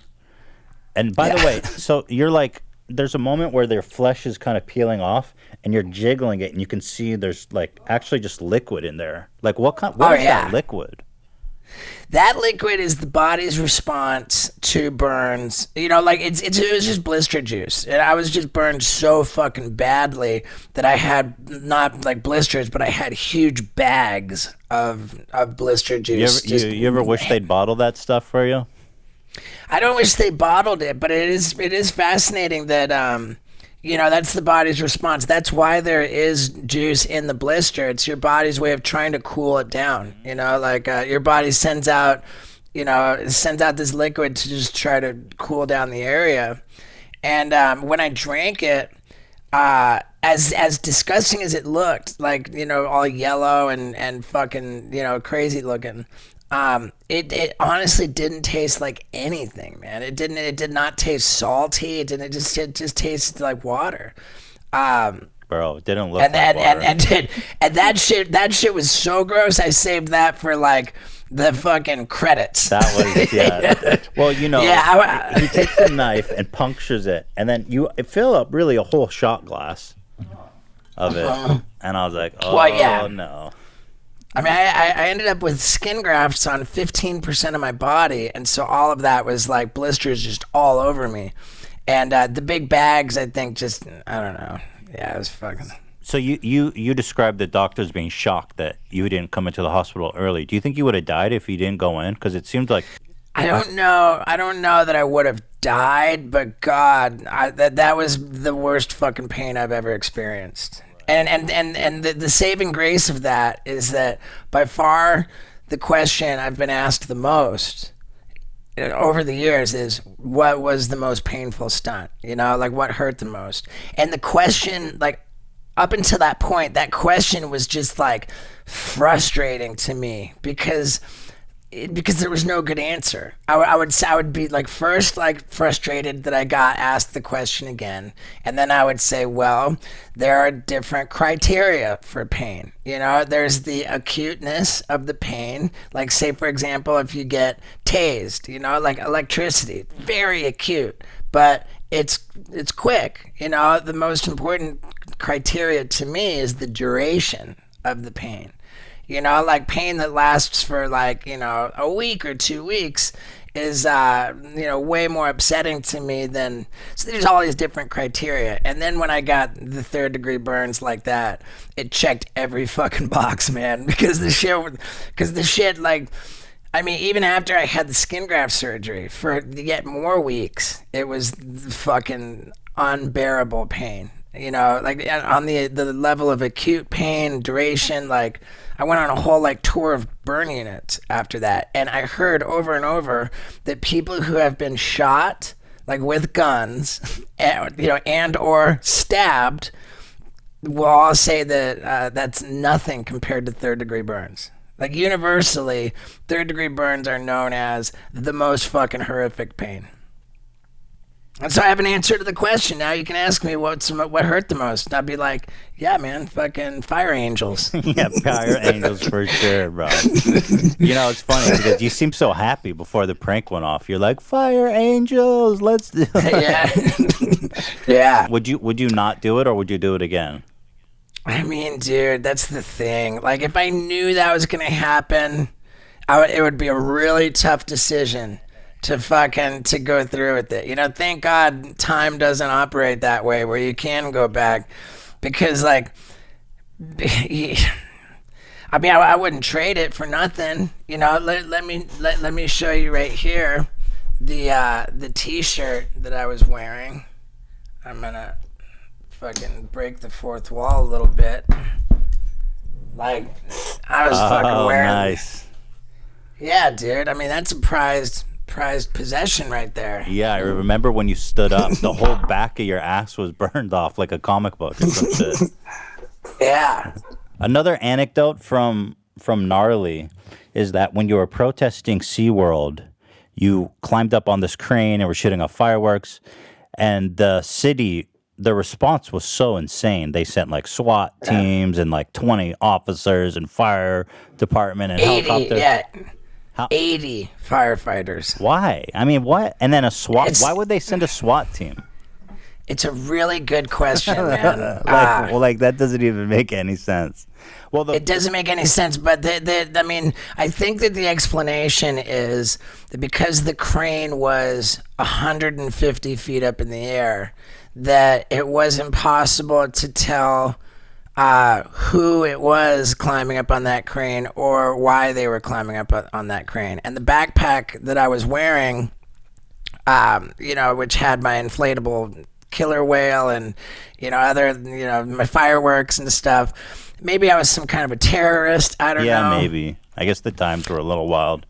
and by the way, so you're like, there's a moment where their flesh is kind of peeling off, and you're jiggling it, and you can see there's like actually just liquid in there. Like, what is that liquid? That liquid is the body's response to burns. Like, it was just blister juice. And I was just burned so fucking badly that I had not like blisters, but I had huge bags of blister juice. You ever wish they'd bottle that stuff for you? I don't wish they bottled it, but it is fascinating that that's the body's response. That's why there is juice in the blister. It's your body's way of trying to cool it down. Like, your body sends out this liquid to just try to cool down the area. And when I drank it, as disgusting as it looked, like, all yellow and fucking, crazy looking, it honestly didn't taste like anything, man. It did not taste salty. It just tasted like water. Bro, it didn't look like water. And that shit was so gross. I saved that for like the fucking credits. That was Well, he takes a knife and punctures it, and then you fill up really a whole shot glass of it. And I was like, oh no. I mean, I ended up with skin grafts on 15% of my body, and so all of that was like blisters just all over me. And the big bags, I think, just, I don't know. Yeah, it was fucking... So you described the doctors being shocked that you didn't come into the hospital early. Do you think you would have died if you didn't go in? Because it seemed like... I don't know that I would have died, but God, that was the worst fucking pain I've ever experienced. And the saving grace of that is that by far the question I've been asked the most over the years is, what was the most painful stunt? You know, like what hurt the most? And the question, like, up until that point, that question was just like frustrating to me because there was no good answer. I would be like, first, like, frustrated that I got asked the question again, and then I would say, well, there are different criteria for pain. You know, there's the acuteness of the pain. Like, say for example, if you get tased, you know, like electricity, very acute, but it's quick. You know, the most important criteria to me is the duration of the pain. You know, like pain that lasts for like, you know, a week or 2 weeks is, you know, way more upsetting to me than, so there's all these different criteria. And then when I got the 3rd-degree burns like that, it checked every fucking box, man, because the shit, like, I mean, even after I had the skin graft surgery for yet more weeks, it was fucking unbearable pain. You know, like on the level of acute pain, duration, like I went on a whole like tour of burn units after that. And I heard over and over that people who have been shot like with guns, and, you know, and or stabbed will all say that that's nothing compared to 3rd-degree burns. Like universally, 3rd-degree burns are known as the most fucking horrific pain. And so I have an answer to the question. Now you can ask me what hurt the most. And I'd be like, yeah, man, fucking fire angels. Yeah, fire angels for sure, bro. You know, it's funny because you seem so happy before the prank went off. You're like, fire angels, let's do it. Yeah. Yeah. Would you not do it, or would you do it again? I mean, dude, that's the thing. Like, if I knew that was going to happen, it would be a really tough decision to go through with it. You know, thank God time doesn't operate that way where you can go back, because like, I mean, I wouldn't trade it for nothing. You know, let me show you right here the t-shirt that I was wearing. I'm gonna fucking break the fourth wall a little bit. Like, I was fucking wearing. Nice. Yeah, dude. I mean, that's a prized possession right there. Yeah, I remember when you stood up, the whole back of your ass was burned off like a comic book or some shit. Yeah. Another anecdote from Gnarly is that when you were protesting SeaWorld, you climbed up on this crane and were shooting off fireworks, and the city, the response was so insane. They sent like SWAT teams and like 20 officers and fire department and 80, helicopters. Yeah. 80 firefighters. Why? I mean, what? And then a SWAT? Why would they send a SWAT team? It's a really good question, man. Like that doesn't even make any sense. Well, it doesn't make any sense, but I mean, I think that the explanation is that because the crane was 150 feet up in the air, that it was impossible to tell who it was climbing up on that crane or why they were climbing up on that crane. And the backpack that I was wearing, you know, which had my inflatable killer whale and, you know, other, you know, my fireworks and stuff. Maybe I was some kind of a terrorist. I don't know. Yeah, maybe. I guess the times were a little wild.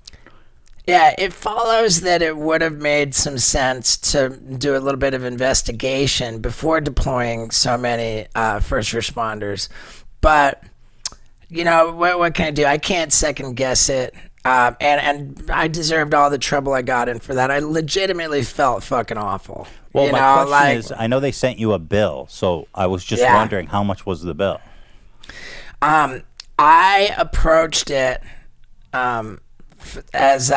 Yeah, it follows that it would have made some sense to do a little bit of investigation before deploying so many first responders. But, you know, what can I do? I can't second guess it. And I deserved all the trouble I got in for that. I legitimately felt fucking awful. Well, my question is, I know they sent you a bill, so I was just wondering how much was the bill? I approached it as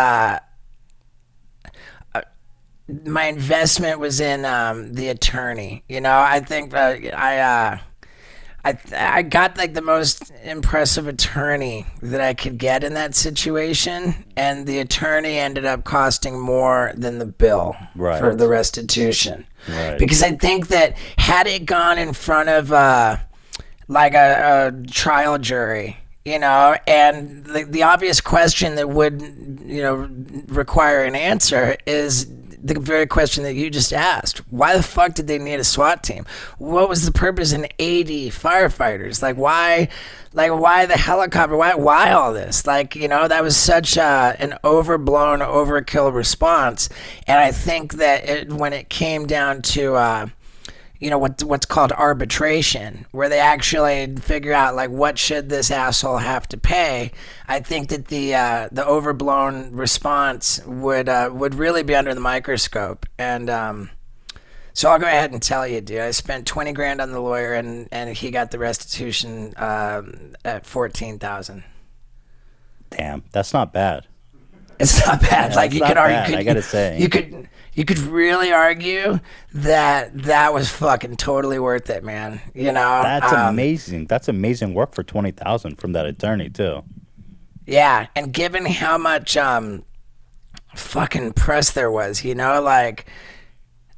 my investment was in the attorney. You know, I think I I got like the most impressive attorney that I could get in that situation, and the attorney ended up costing more than the bill for the restitution. Right. Because I think that had it gone in front of like a trial jury, you know, and the obvious question that would, you know, require an answer is the very question that you just asked. Why the fuck did they need a SWAT team? What was the purpose in 80 firefighters? Like why the helicopter? Why all this? Like, you know, that was such an overblown, overkill response. And I think that when it came down to, you know, what's called arbitration, where they actually figure out like what should this asshole have to pay, I think that the overblown response would really be under the microscope. And so I'll go ahead and tell you, dude, I spent $20,000 on the lawyer, and he got the restitution at $14,000. Damn, that's not bad. It's not bad. Yeah, like you could argue, I gotta say, you could really argue that was fucking totally worth it, man. You know, that's amazing. That's amazing work for $20,000 from that attorney too. Yeah, and given how much fucking press there was, you know, like,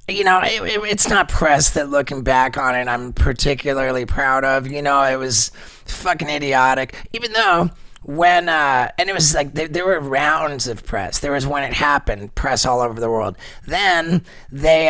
you know, it's not press that looking back on it I'm particularly proud of. You know, it was fucking idiotic, even though. When and it was like there were rounds of press. There was when it happened, press all over the world. Then they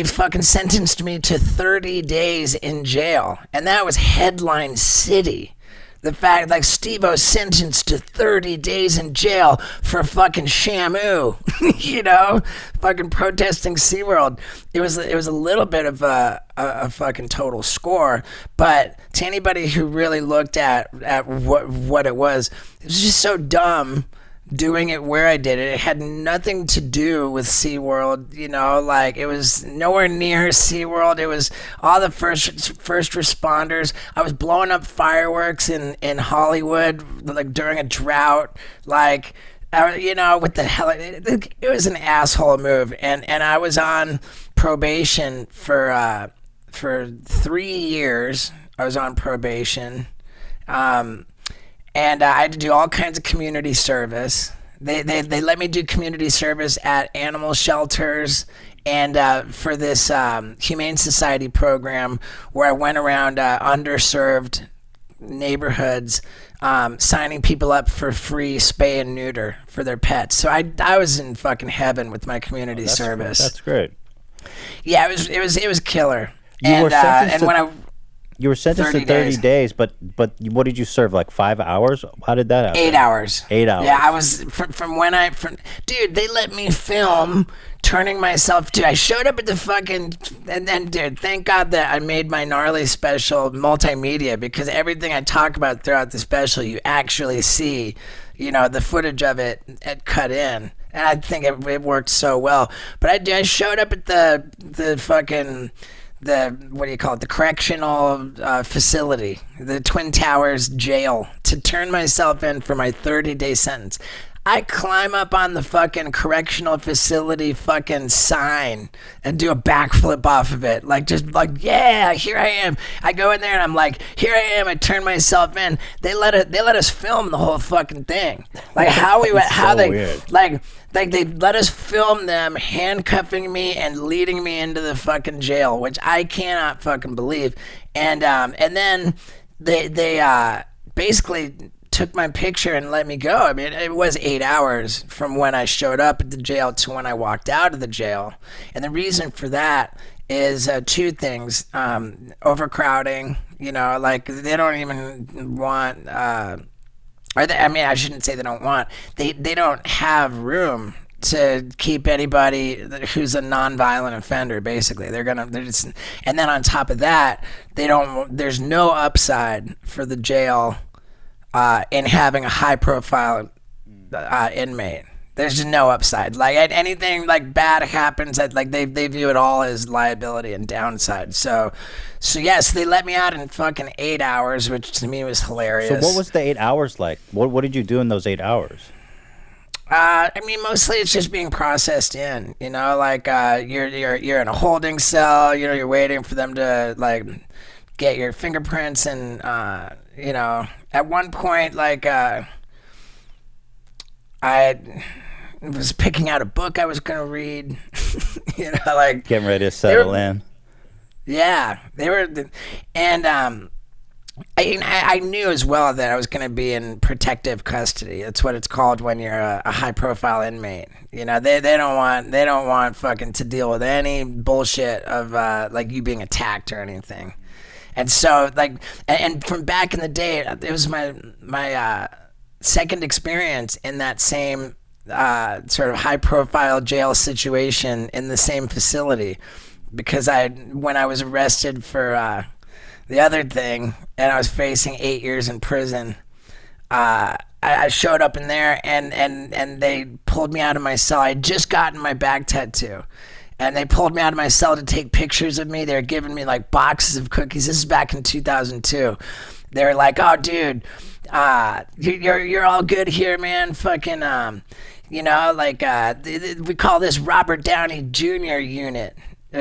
fucking sentenced me to 30 days in jail, and that was headline city. The fact, like, Steve-O sentenced to 30 days in jail for fucking Shamu, you know, fucking protesting SeaWorld. It was a little bit of a fucking total score, but to anybody who really looked at what it was just so dumb. Doing it where I did it, it had nothing to do with SeaWorld, you know, like it was nowhere near SeaWorld. It was all the first responders. I was blowing up fireworks in Hollywood, like during a drought, like, you know, with the hell, it was an asshole move. And I was on probation for 3 years. I was on probation. And I had to do all kinds of community service. They let me do community service at animal shelters and for this Humane Society program where I went around underserved neighborhoods signing people up for free spay and neuter for their pets. So I was in fucking heaven with my community service. That's great. Yeah, it was killer. You were sentenced You were sentenced 30 to 30 days. days, but what did you serve? Like 5 hours? How did that happen? 8 hours. 8 hours. Yeah, I was dude. They let me film turning myself. Dude, I showed up at the fucking and then, dude. Thank God that I made my Gnarly special multimedia, because everything I talk about throughout the special, you actually see, you know, the footage of it cut in, and I think it worked so well. But I showed up at the fucking. What do you call it? The correctional facility, the Twin Towers jail, to turn myself in for my 30-day sentence. I climb up on the fucking correctional facility fucking sign and do a backflip off of it. Like, just like, yeah, here I am. I go in there and I'm like, here I am. I turn myself in. They let us film the whole fucking thing. Like how we went, how they weird. like they let us film them handcuffing me and leading me into the fucking jail, which I cannot fucking believe. And then they basically took my picture and let me go. I mean, it was 8 hours from when I showed up at the jail to when I walked out of the jail. And the reason for that is two things. Overcrowding, you know, like they don't even want, I shouldn't say they don't want, they don't have room to keep anybody who's a non-violent offender. Basically, and then on top of that, there's no upside for the jail in having a high-profile inmate. There's just no upside. Like anything like bad happens, like they view it all as liability and downside. So yes, they let me out in fucking 8 hours, which to me was hilarious. So what was the 8 hours like? What did you do in those 8 hours? Mostly it's just being processed in. You know, like you're in a holding cell. You know, you're waiting for them to like get your fingerprints and at one point I was picking out a book I was gonna read. Getting ready to settle in. Yeah, they were, and I knew as well that I was going to be in protective custody. That's what it's called when you're a high-profile inmate. They don't want fucking to deal with any bullshit of you being attacked or anything. And so and from back in the day, it was my second experience in that same sort of high-profile jail situation in the same facility, because when I was arrested for the other thing, and I was facing 8 years in prison, I showed up in there, and they pulled me out of my cell. I had just gotten my back tattoo, and they pulled me out of my cell to take pictures of me. They were giving me boxes of cookies. This is back in 2002. They were like, "Oh, dude, you're all good here, man. Fucking we call this Robert Downey Jr. unit." We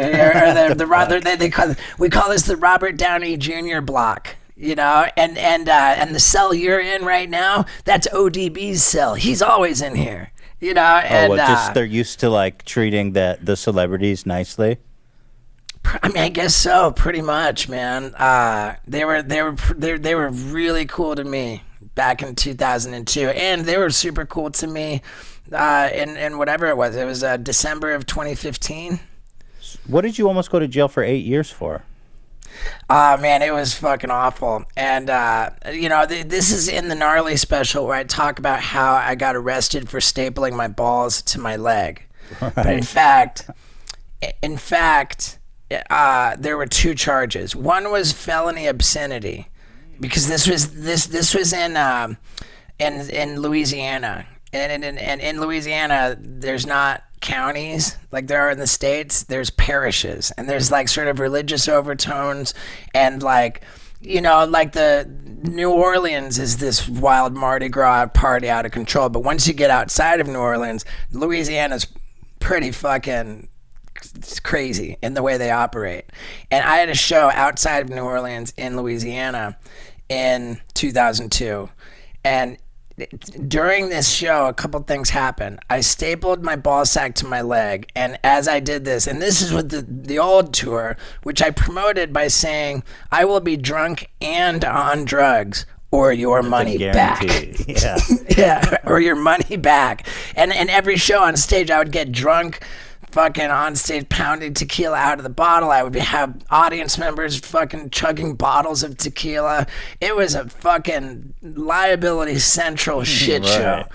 call this the Robert Downey Jr. block, and the cell you're in right now, that's ODB's cell. He's always in here, just they're used to treating the celebrities nicely. I mean, I guess so, pretty much, man. They were really cool to me back in 2002, and they were super cool to me in whatever it was. It was December of 2015. What did you almost go to jail for 8 years for? Man, it was fucking awful. And, this is in the Gnarly special where I talk about how I got arrested for stapling my balls to my leg. Right. But in fact, there were two charges. One was felony obscenity, because this was in Louisiana. And in Louisiana, there's not counties like there are in the States. There's parishes, and there's sort of religious overtones, and the New Orleans is this wild Mardi Gras party out of control. But once you get outside of New Orleans, Louisiana's pretty fucking crazy in the way they operate. And I had a show outside of New Orleans in Louisiana in 2002, and during this show, a couple things happened. I stapled my ball sack to my leg, and as I did this, and this is with the old tour, which I promoted by saying, "I will be drunk and on drugs, or your money back." Yeah. Yeah, or your money back. And every show on stage, I would get drunk, fucking on stage pounding tequila out of the bottle. I would have audience members fucking chugging bottles of tequila. It was a fucking liability central shit show.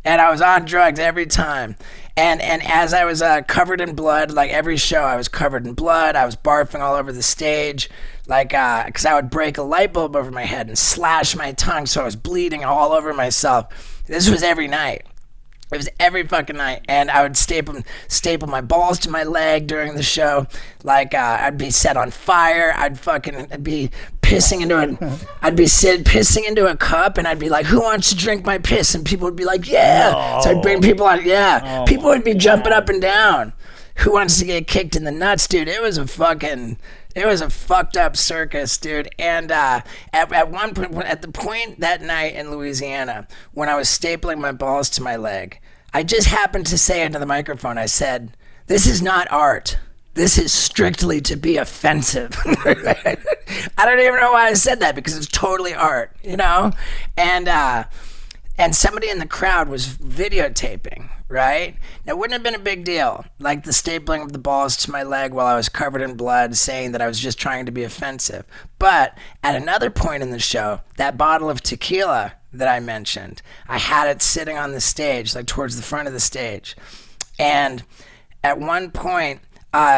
And I was on drugs every time. And as I was covered in blood, every show I was covered in blood. I was barfing all over the stage, because I would break a light bulb over my head and slash my tongue, so I was bleeding all over myself. This was every night. It was every fucking night, and I would staple my balls to my leg during the show. I'd be set on fire. I'd be pissing into a cup, and I'd be like, "Who wants to drink my piss?" And people would be like, "Yeah." No. So I'd bring people out. Yeah, people would be jumping up and down. Who wants to get kicked in the nuts, dude? It was a fucked up circus, dude. And at one point, at the point that night in Louisiana, when I was stapling my balls to my leg, I just happened to say into the microphone, I said, "This is not art. This is strictly to be offensive." I don't even know why I said that, because it's totally art, And somebody in the crowd was videotaping, right? Now, it wouldn't have been a big deal, the stapling of the balls to my leg while I was covered in blood, saying that I was just trying to be offensive. But at another point in the show, that bottle of tequila that I mentioned, I had it sitting on the stage, towards the front of the stage. And at one point,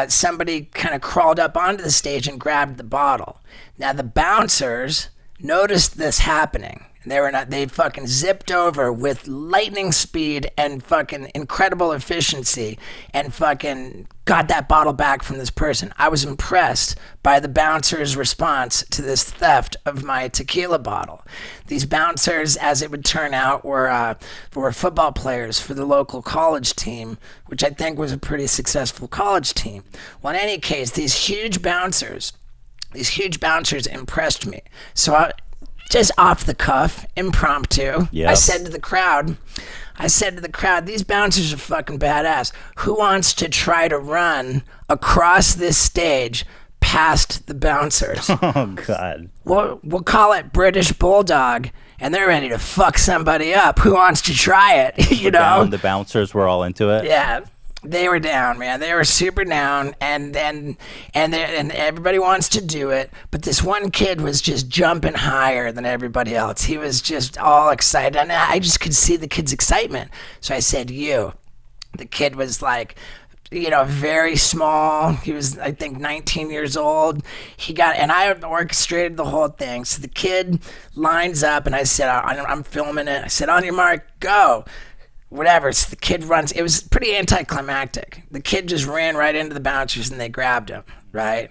somebody kind of crawled up onto the stage and grabbed the bottle. Now, the bouncers noticed this happening. They fucking zipped over with lightning speed and fucking incredible efficiency and fucking got that bottle back from this person. I was impressed by the bouncers' response to this theft of my tequila bottle. These bouncers, as it would turn out, were football players for the local college team, which I think was a pretty successful college team. Well, in any case, these huge bouncers these huge bouncers impressed me. So I, just off the cuff, impromptu, Yep. I said to the crowd, these bouncers are fucking badass. Who wants to try to run across this stage past the bouncers? Oh, God. We'll call it British Bulldog, and they're ready to fuck somebody up. Who wants to try it? You know? Down, the bouncers were all into it. Yeah. They were down, man. They were super down, and everybody wants to do it. But this one kid was just jumping higher than everybody else. He was just all excited, and I just could see the kid's excitement. So I said, "You." The kid was like, very small. He was, I think, 19 years old. And I orchestrated the whole thing. So the kid lines up, and I said, I'm filming it. I said, "On your mark, go." Whatever. So the kid runs. It was pretty anticlimactic. The kid just ran right into the bouncers and they grabbed him, right?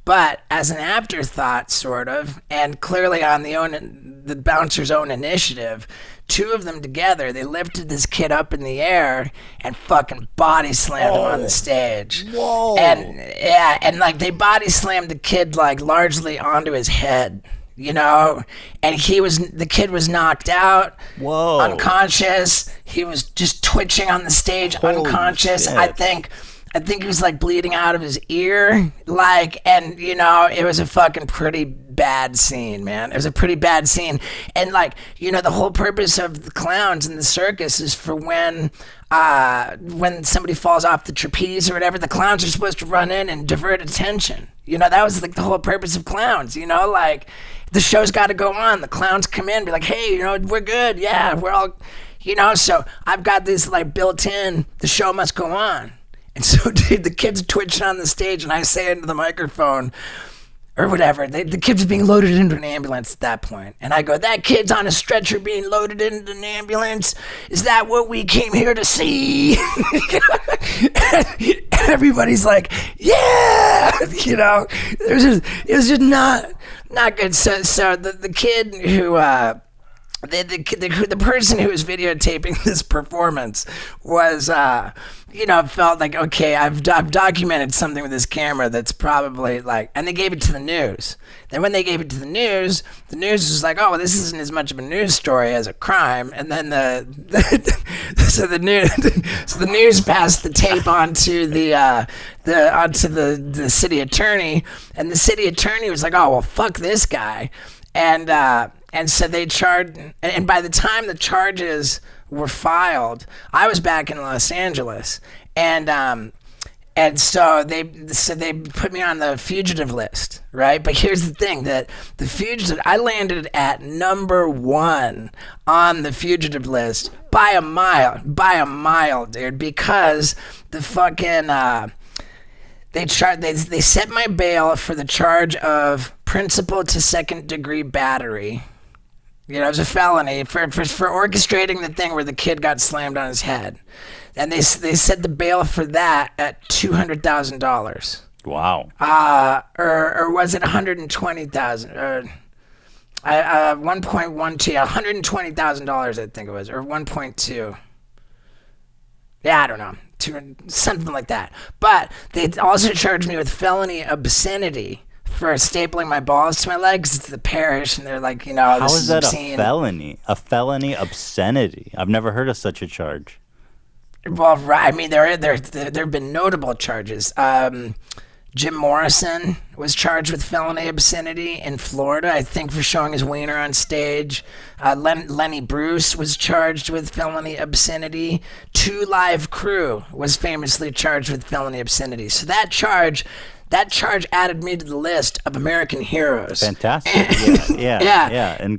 But as an afterthought, sort of, and clearly on the bouncer's own initiative, two of them together, they lifted this kid up in the air and fucking body slammed him on the stage. Whoa. And like they body slammed the kid like largely onto his head. And the kid was knocked out, Whoa. unconscious. He was just twitching on the stage, Holy unconscious. shit. I think he was like bleeding out of his ear, it was a fucking pretty bad scene, man. It was a pretty bad scene. And the whole purpose of the clowns in the circus is for when somebody falls off the trapeze or whatever, the clowns are supposed to run in and divert attention. That was like the whole purpose of clowns, the show's got to go on. The clowns come in, be like, "Hey, we're good. Yeah, we're all, so I've got this like built in, the show must go on." And so, dude, the kid's twitching on the stage, and I say into the microphone, or whatever, the kid's being loaded into an ambulance at that point. And I go, "That kid's on a stretcher being loaded into an ambulance. Is that what we came here to see?" And everybody's like, "Yeah!" It was just not good. So the kid who... The person who was videotaping this performance was, felt like, okay, I've documented something with this camera that's probably and they gave it to the news. Then when they gave it to the news was like, "Oh, well, this isn't as much of a news story as a crime." And then the news passed the tape onto the city attorney, and the city attorney was like, "Oh, well, fuck this guy," and so they charged, and by the time the charges were filed, I was back in Los Angeles, and so they put me on the fugitive list, right? But here's the thing, that the fugitive, I landed at number 1 on the fugitive list by a mile, dude, because the fucking they set my bail for the charge of principal to second degree battery. It was a felony for orchestrating the thing where the kid got slammed on his head. And they set the bail for that at $200,000. Wow. Or was it $120,000? 1.12, $120,000, I think it was, or 1.2. Yeah, I don't know. Something like that. But they also charged me with felony obscenity for stapling my balls to my legs. It's the parish, and they're like, How this is that obscene. a felony? A felony obscenity? I've never heard of such a charge. Well, right. I mean, there have been notable charges. Jim Morrison was charged with felony obscenity in Florida, I think, for showing his wiener on stage. Lenny Bruce was charged with felony obscenity. 2 Live Crew was famously charged with felony obscenity. So that charge added me to the list of American heroes. Fantastic. Yeah. And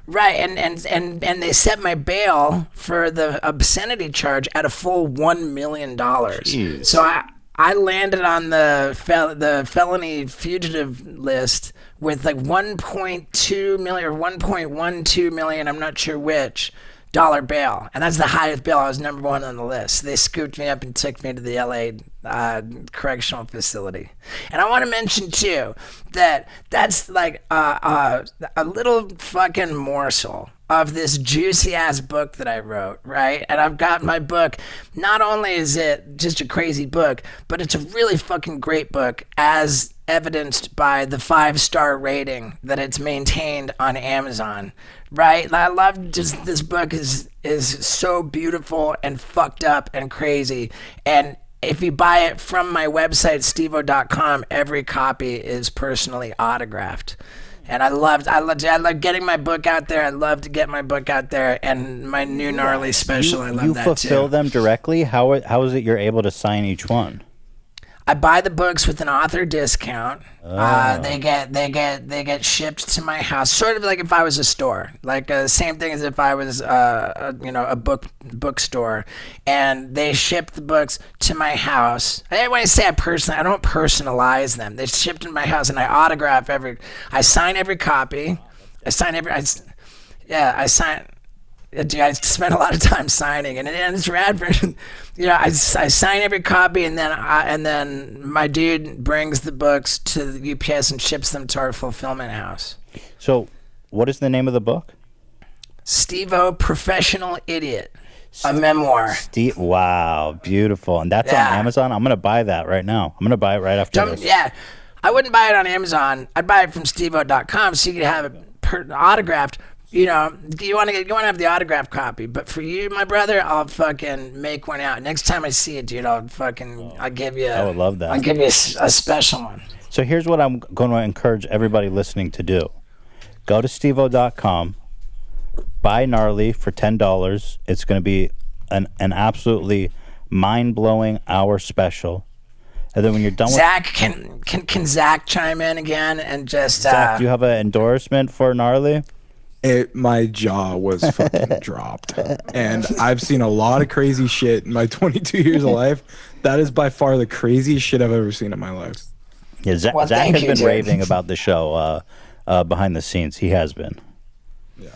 right, and they set my bail for the obscenity charge at a full $1 million. Jeez. So I landed on the felony fugitive list with like 1.2 million or 1.12 million, I'm not sure which, dollar bail. And that's the highest bail. I was number 1 on the list. They scooped me up and took me to the LA correctional facility. And I want to mention too that that's like a little fucking morsel of this juicy ass book that I wrote, right? And I've got my book. Not only is it just a crazy book, but it's a really fucking great book as evidenced by the 5-star rating that it's maintained on Amazon, right? I love just this book is so beautiful and fucked up and crazy. And if you buy it from my website, stevo.com, every copy is personally autographed. And I love getting my book out there. I love to get my book out there, and my new Gnarly special. I love that too. You fulfill them directly. How is it you're able to sign each one? I buy the books with an author discount. They get shipped to my house, sort of like if I was a store, like same thing as if I was a bookstore, and they ship the books to my house. When I say I don't personalize them. They shipped to my house, and I autograph I sign every copy. I spent a lot of time signing, and it's rad for, I sign every copy, and then my dude brings the books to the UPS and ships them to our fulfillment house. So, what is the name of the book? Steve-O, Professional Idiot, a memoir. Wow, beautiful. And that's on Amazon? I'm going to buy that right now. I'm going to buy it right after this. Yeah, I wouldn't buy it on Amazon. I'd buy it from stevo.com so you could have it autographed. You want to have the autograph copy, but for you, my brother, I'll fucking make one out. Next time I see it, dude, I'll give you. I would love that. I'll give you a special one. So here's what I'm going to encourage everybody listening to do: go to stevo.com, buy Gnarly for $10. It's going to be an absolutely mind-blowing hour special. And then when you're done Zach, can Zach chime in again and just Zach, do you have an endorsement for Gnarly? My jaw was fucking dropped. And I've seen a lot of crazy shit in my 22 years of life. That is by far the craziest shit I've ever seen in my life. Yeah, Zach has been raving about the show behind the scenes. He has been. Yeah.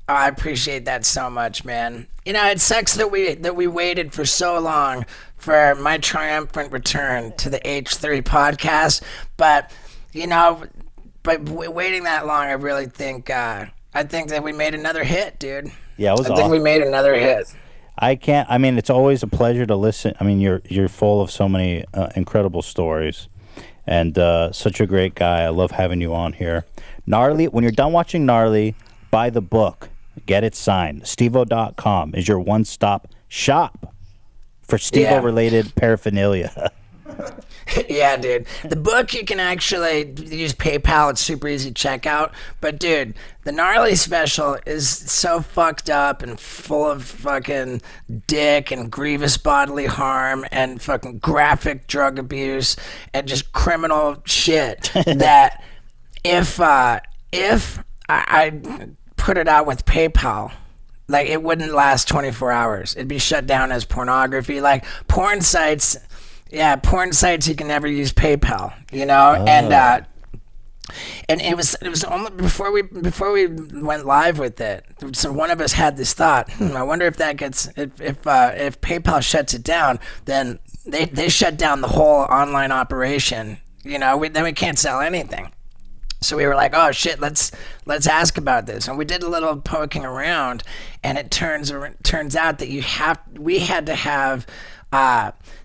I appreciate that so much, man. It sucks that we waited for so long for my triumphant return to the H3 podcast, but waiting that long, I really think I think that we made another hit, dude. Yeah, it was awesome. I think we made another hit. It's always a pleasure to listen. I mean, you're full of so many incredible stories, and such a great guy. I love having you on here. Gnarly, when you're done watching Gnarly, buy the book. Get it signed. Stevo.com is your one-stop shop for Stevo-related paraphernalia. Yeah, dude. The book, you can actually use PayPal. It's super easy to check out. But, dude, the Gnarly special is so fucked up and full of fucking dick and grievous bodily harm and fucking graphic drug abuse and just criminal shit that if I put it out with PayPal, like, it wouldn't last 24 hours. It'd be shut down as pornography. Like, porn sites... Yeah, porn sites, you can never use PayPal, and it was only before we went live with it. So one of us had this thought. I wonder if that gets if PayPal shuts it down, then they shut down the whole online operation. Then we can't sell anything. So we were like, oh shit, let's ask about this, and we did a little poking around, and it turns out that we had to have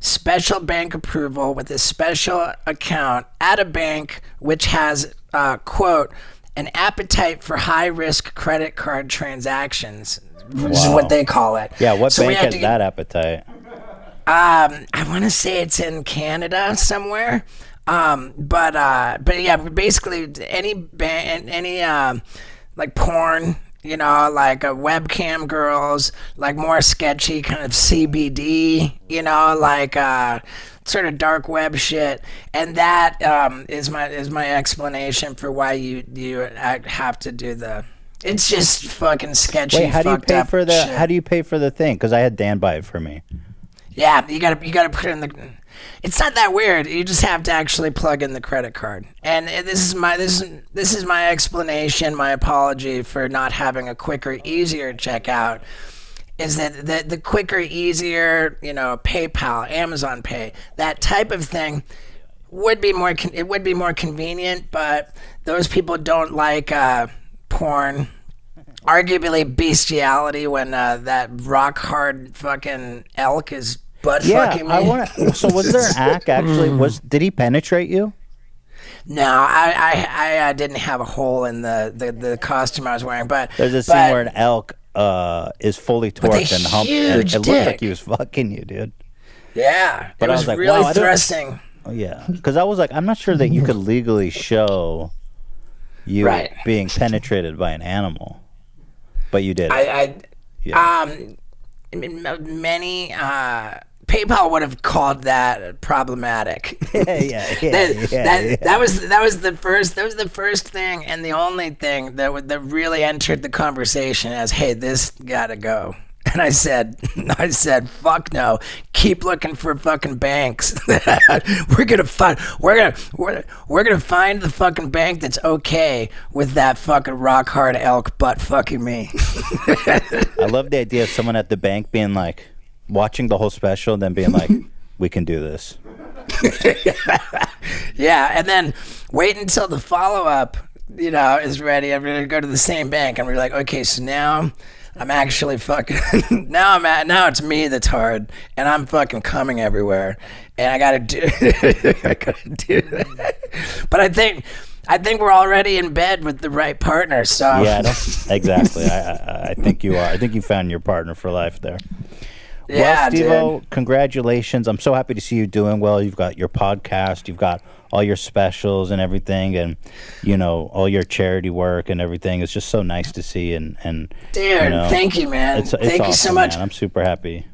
special bank approval with a special account at a bank which has, quote, an appetite for high-risk credit card transactions, which is what they call it. Yeah, what bank has that appetite? I want to say it's in Canada somewhere. But yeah, basically any like porn, like webcam girls, like more sketchy kind of CBD, like sort of dark web shit, and that is my explanation for why you have to do the. It's just fucking sketchy. Wait, how do you pay for the thing? Because I had Dan buy it for me. Yeah, you gotta put it in the. It's not that weird. You just have to actually plug in the credit card. And this is my explanation, my apology for not having a quicker, easier checkout. Is that the quicker, easier, PayPal, Amazon Pay, that type of thing would be more convenient, but those people don't like porn. Arguably bestiality when that rock hard fucking elk is butt fucking me. So was there an act actually? Did he penetrate you? No, I didn't have a hole in the costume I was wearing, but There's a scene where an elk is fully torqued and humped, and it looked like he was fucking you, dude. Yeah, but it I was was like, really wow, thrusting. Oh, yeah, because I was like, I'm not sure that you could legally show you being penetrated by an animal, but you did. Many PayPal would have called that problematic. That was the first thing and the only thing that really entered the conversation as, hey, this gotta go. And I said, fuck no. Keep looking for fucking banks. we're gonna find the fucking bank that's okay with that fucking rock hard elk butt fucking me. I love the idea of someone at the bank being like, watching the whole special and then being like, we can do this. Yeah, and then wait until the follow-up, is ready. I'm gonna go to the same bank and we're like, okay, so now I'm actually fucking now it's me that's hard and I'm fucking coming everywhere and I gotta do that. But I think we're already in bed with the right partner, so yeah, exactly. I think you are. I think you found your partner for life there. Yeah, well, Steve-O, congratulations. I'm so happy to see you doing well. You've got your podcast, you've got all your specials and everything, and all your charity work and everything. It's just so nice to see. And dude, thank you, man. It's thank awesome, you so much. Man. I'm super happy.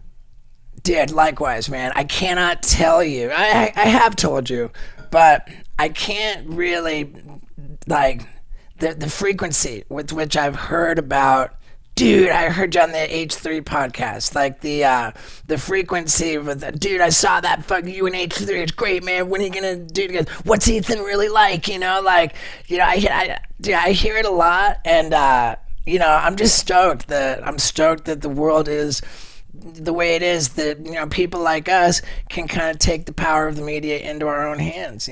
Dude, likewise, man. I cannot tell you. I have told you, but I can't really the frequency with which I've heard about. Dude, I heard you on the H3 podcast. Like the frequency of the dude. I saw that fucking you and H3. It's great, man. When are you gonna do it again? What's Ethan really like? I hear it a lot, and I'm just stoked that the world is the way it is. That people like us can kind of take the power of the media into our own hands.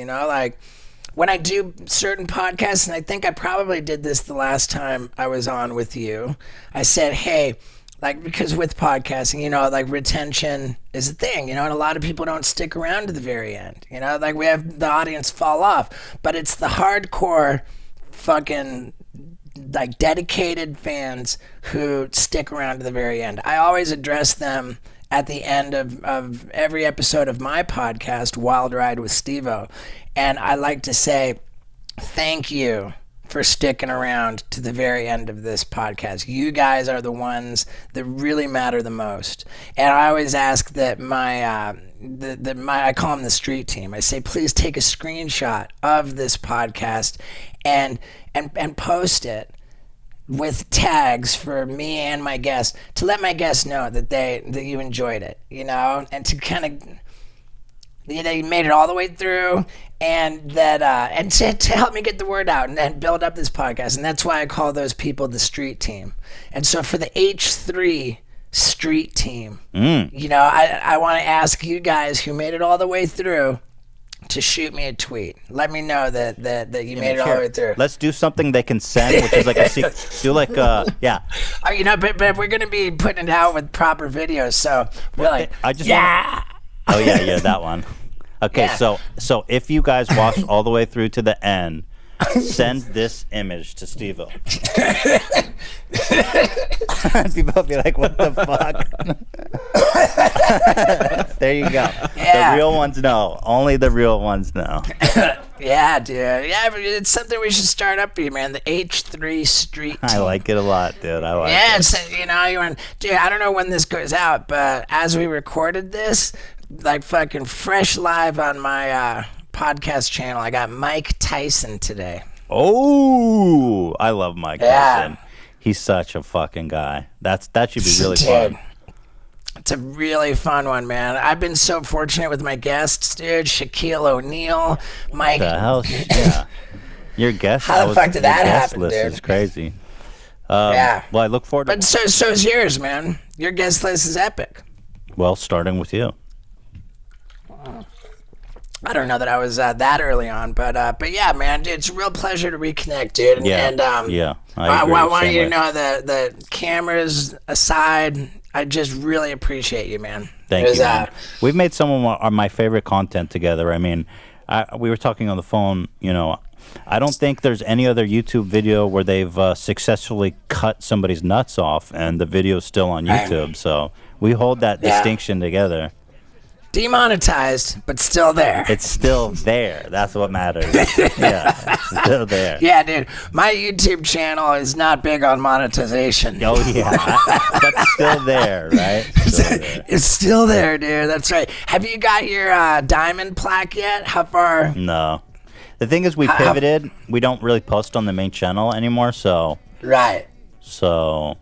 When I do certain podcasts, and I think I probably did this the last time I was on with you, I said, hey, because with podcasting, retention is a thing, and a lot of people don't stick around to the very end. We have the audience fall off, but it's the hardcore fucking dedicated fans who stick around to the very end. I always address them at the end of every episode of my podcast, Wild Ride with Steve-O. And I like to say, thank you for sticking around to the very end of this podcast. You guys are the ones that really matter the most. And I always ask that I call them the street team. I say, please take a screenshot of this podcast and post it with tags for me and my guests to let my guests know that you enjoyed it, and to kind of you made it all the way through, and that and to help me get the word out and build up this podcast. And that's why I call those people the street team. And so for the H3 street team, I want to ask you guys who made it all the way through to shoot me a tweet. Let me know that you made it all the way through. Let's do something they can send, which is like a secret. Do like yeah. But we're gonna be putting it out with proper videos. So really, Oh yeah, that one. Okay, yeah. So if you guys watched all the way through to the end, send this image to Steve-O. People will be like, what the fuck? There you go. Yeah. The real ones know. Only the real ones know. Yeah, dude. Yeah, but it's something we should start up for you, man. The H3 street team. I like it a lot, dude. I like it. Yeah, dude, I don't know when this goes out, but as we recorded this, fucking fresh live on my podcast channel, I got Mike Tyson today. Oh, I love Mike Tyson. He's such a fucking guy. That should be really fun. It's a really fun one, man. I've been so fortunate with my guests, dude. Shaquille O'Neal, Mike. The hell? Yeah. Your guest. How the fuck did that happen, list dude? is crazy. Yeah. Well, I look forward to. But so is yours, man. Your guest list is epic. Well, starting with you. I don't know that I was that early on, but yeah, man, dude, it's a real pleasure to reconnect, dude. I want you to know that the cameras aside, I just really appreciate you, man. Thank you, man. We've made some of my favorite content together. I mean, we were talking on the phone, I don't think there's any other YouTube video where they've successfully cut somebody's nuts off and the video's still on YouTube. So we hold that distinction together. Demonetized, but still there. It's still there. That's what matters. Yeah, it's still there. Yeah, dude. My YouTube channel is not big on monetization. Oh, yeah. But still there, right? Still there. It's still there, dude. That's right. Have you got your diamond plaque yet? How far? No. The thing is, we pivoted. We don't really post on the main channel anymore, so. Right. So,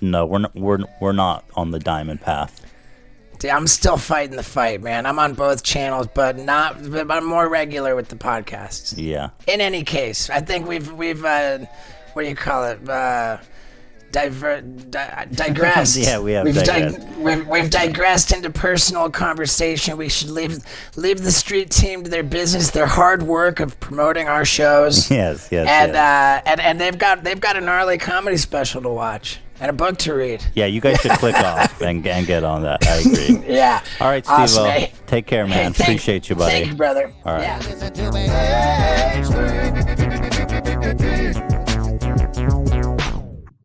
no, we're not on the diamond path. Dude, I'm still fighting the fight, man. I'm on both channels, but I'm more regular with the podcasts. Yeah. In any case, I think we've what do you call it? Digressed. Yeah, we've digressed. We've digressed into personal conversation. We should leave the street team to their business, their hard work of promoting our shows. Yes. And they've got a gnarly comedy special to watch and a book to read. Yeah, you guys should click off and get on that. I agree. Yeah. All right, Awesome. Steve-O. Take care, man. Appreciate you, buddy. Thank you, brother. All right. Yeah.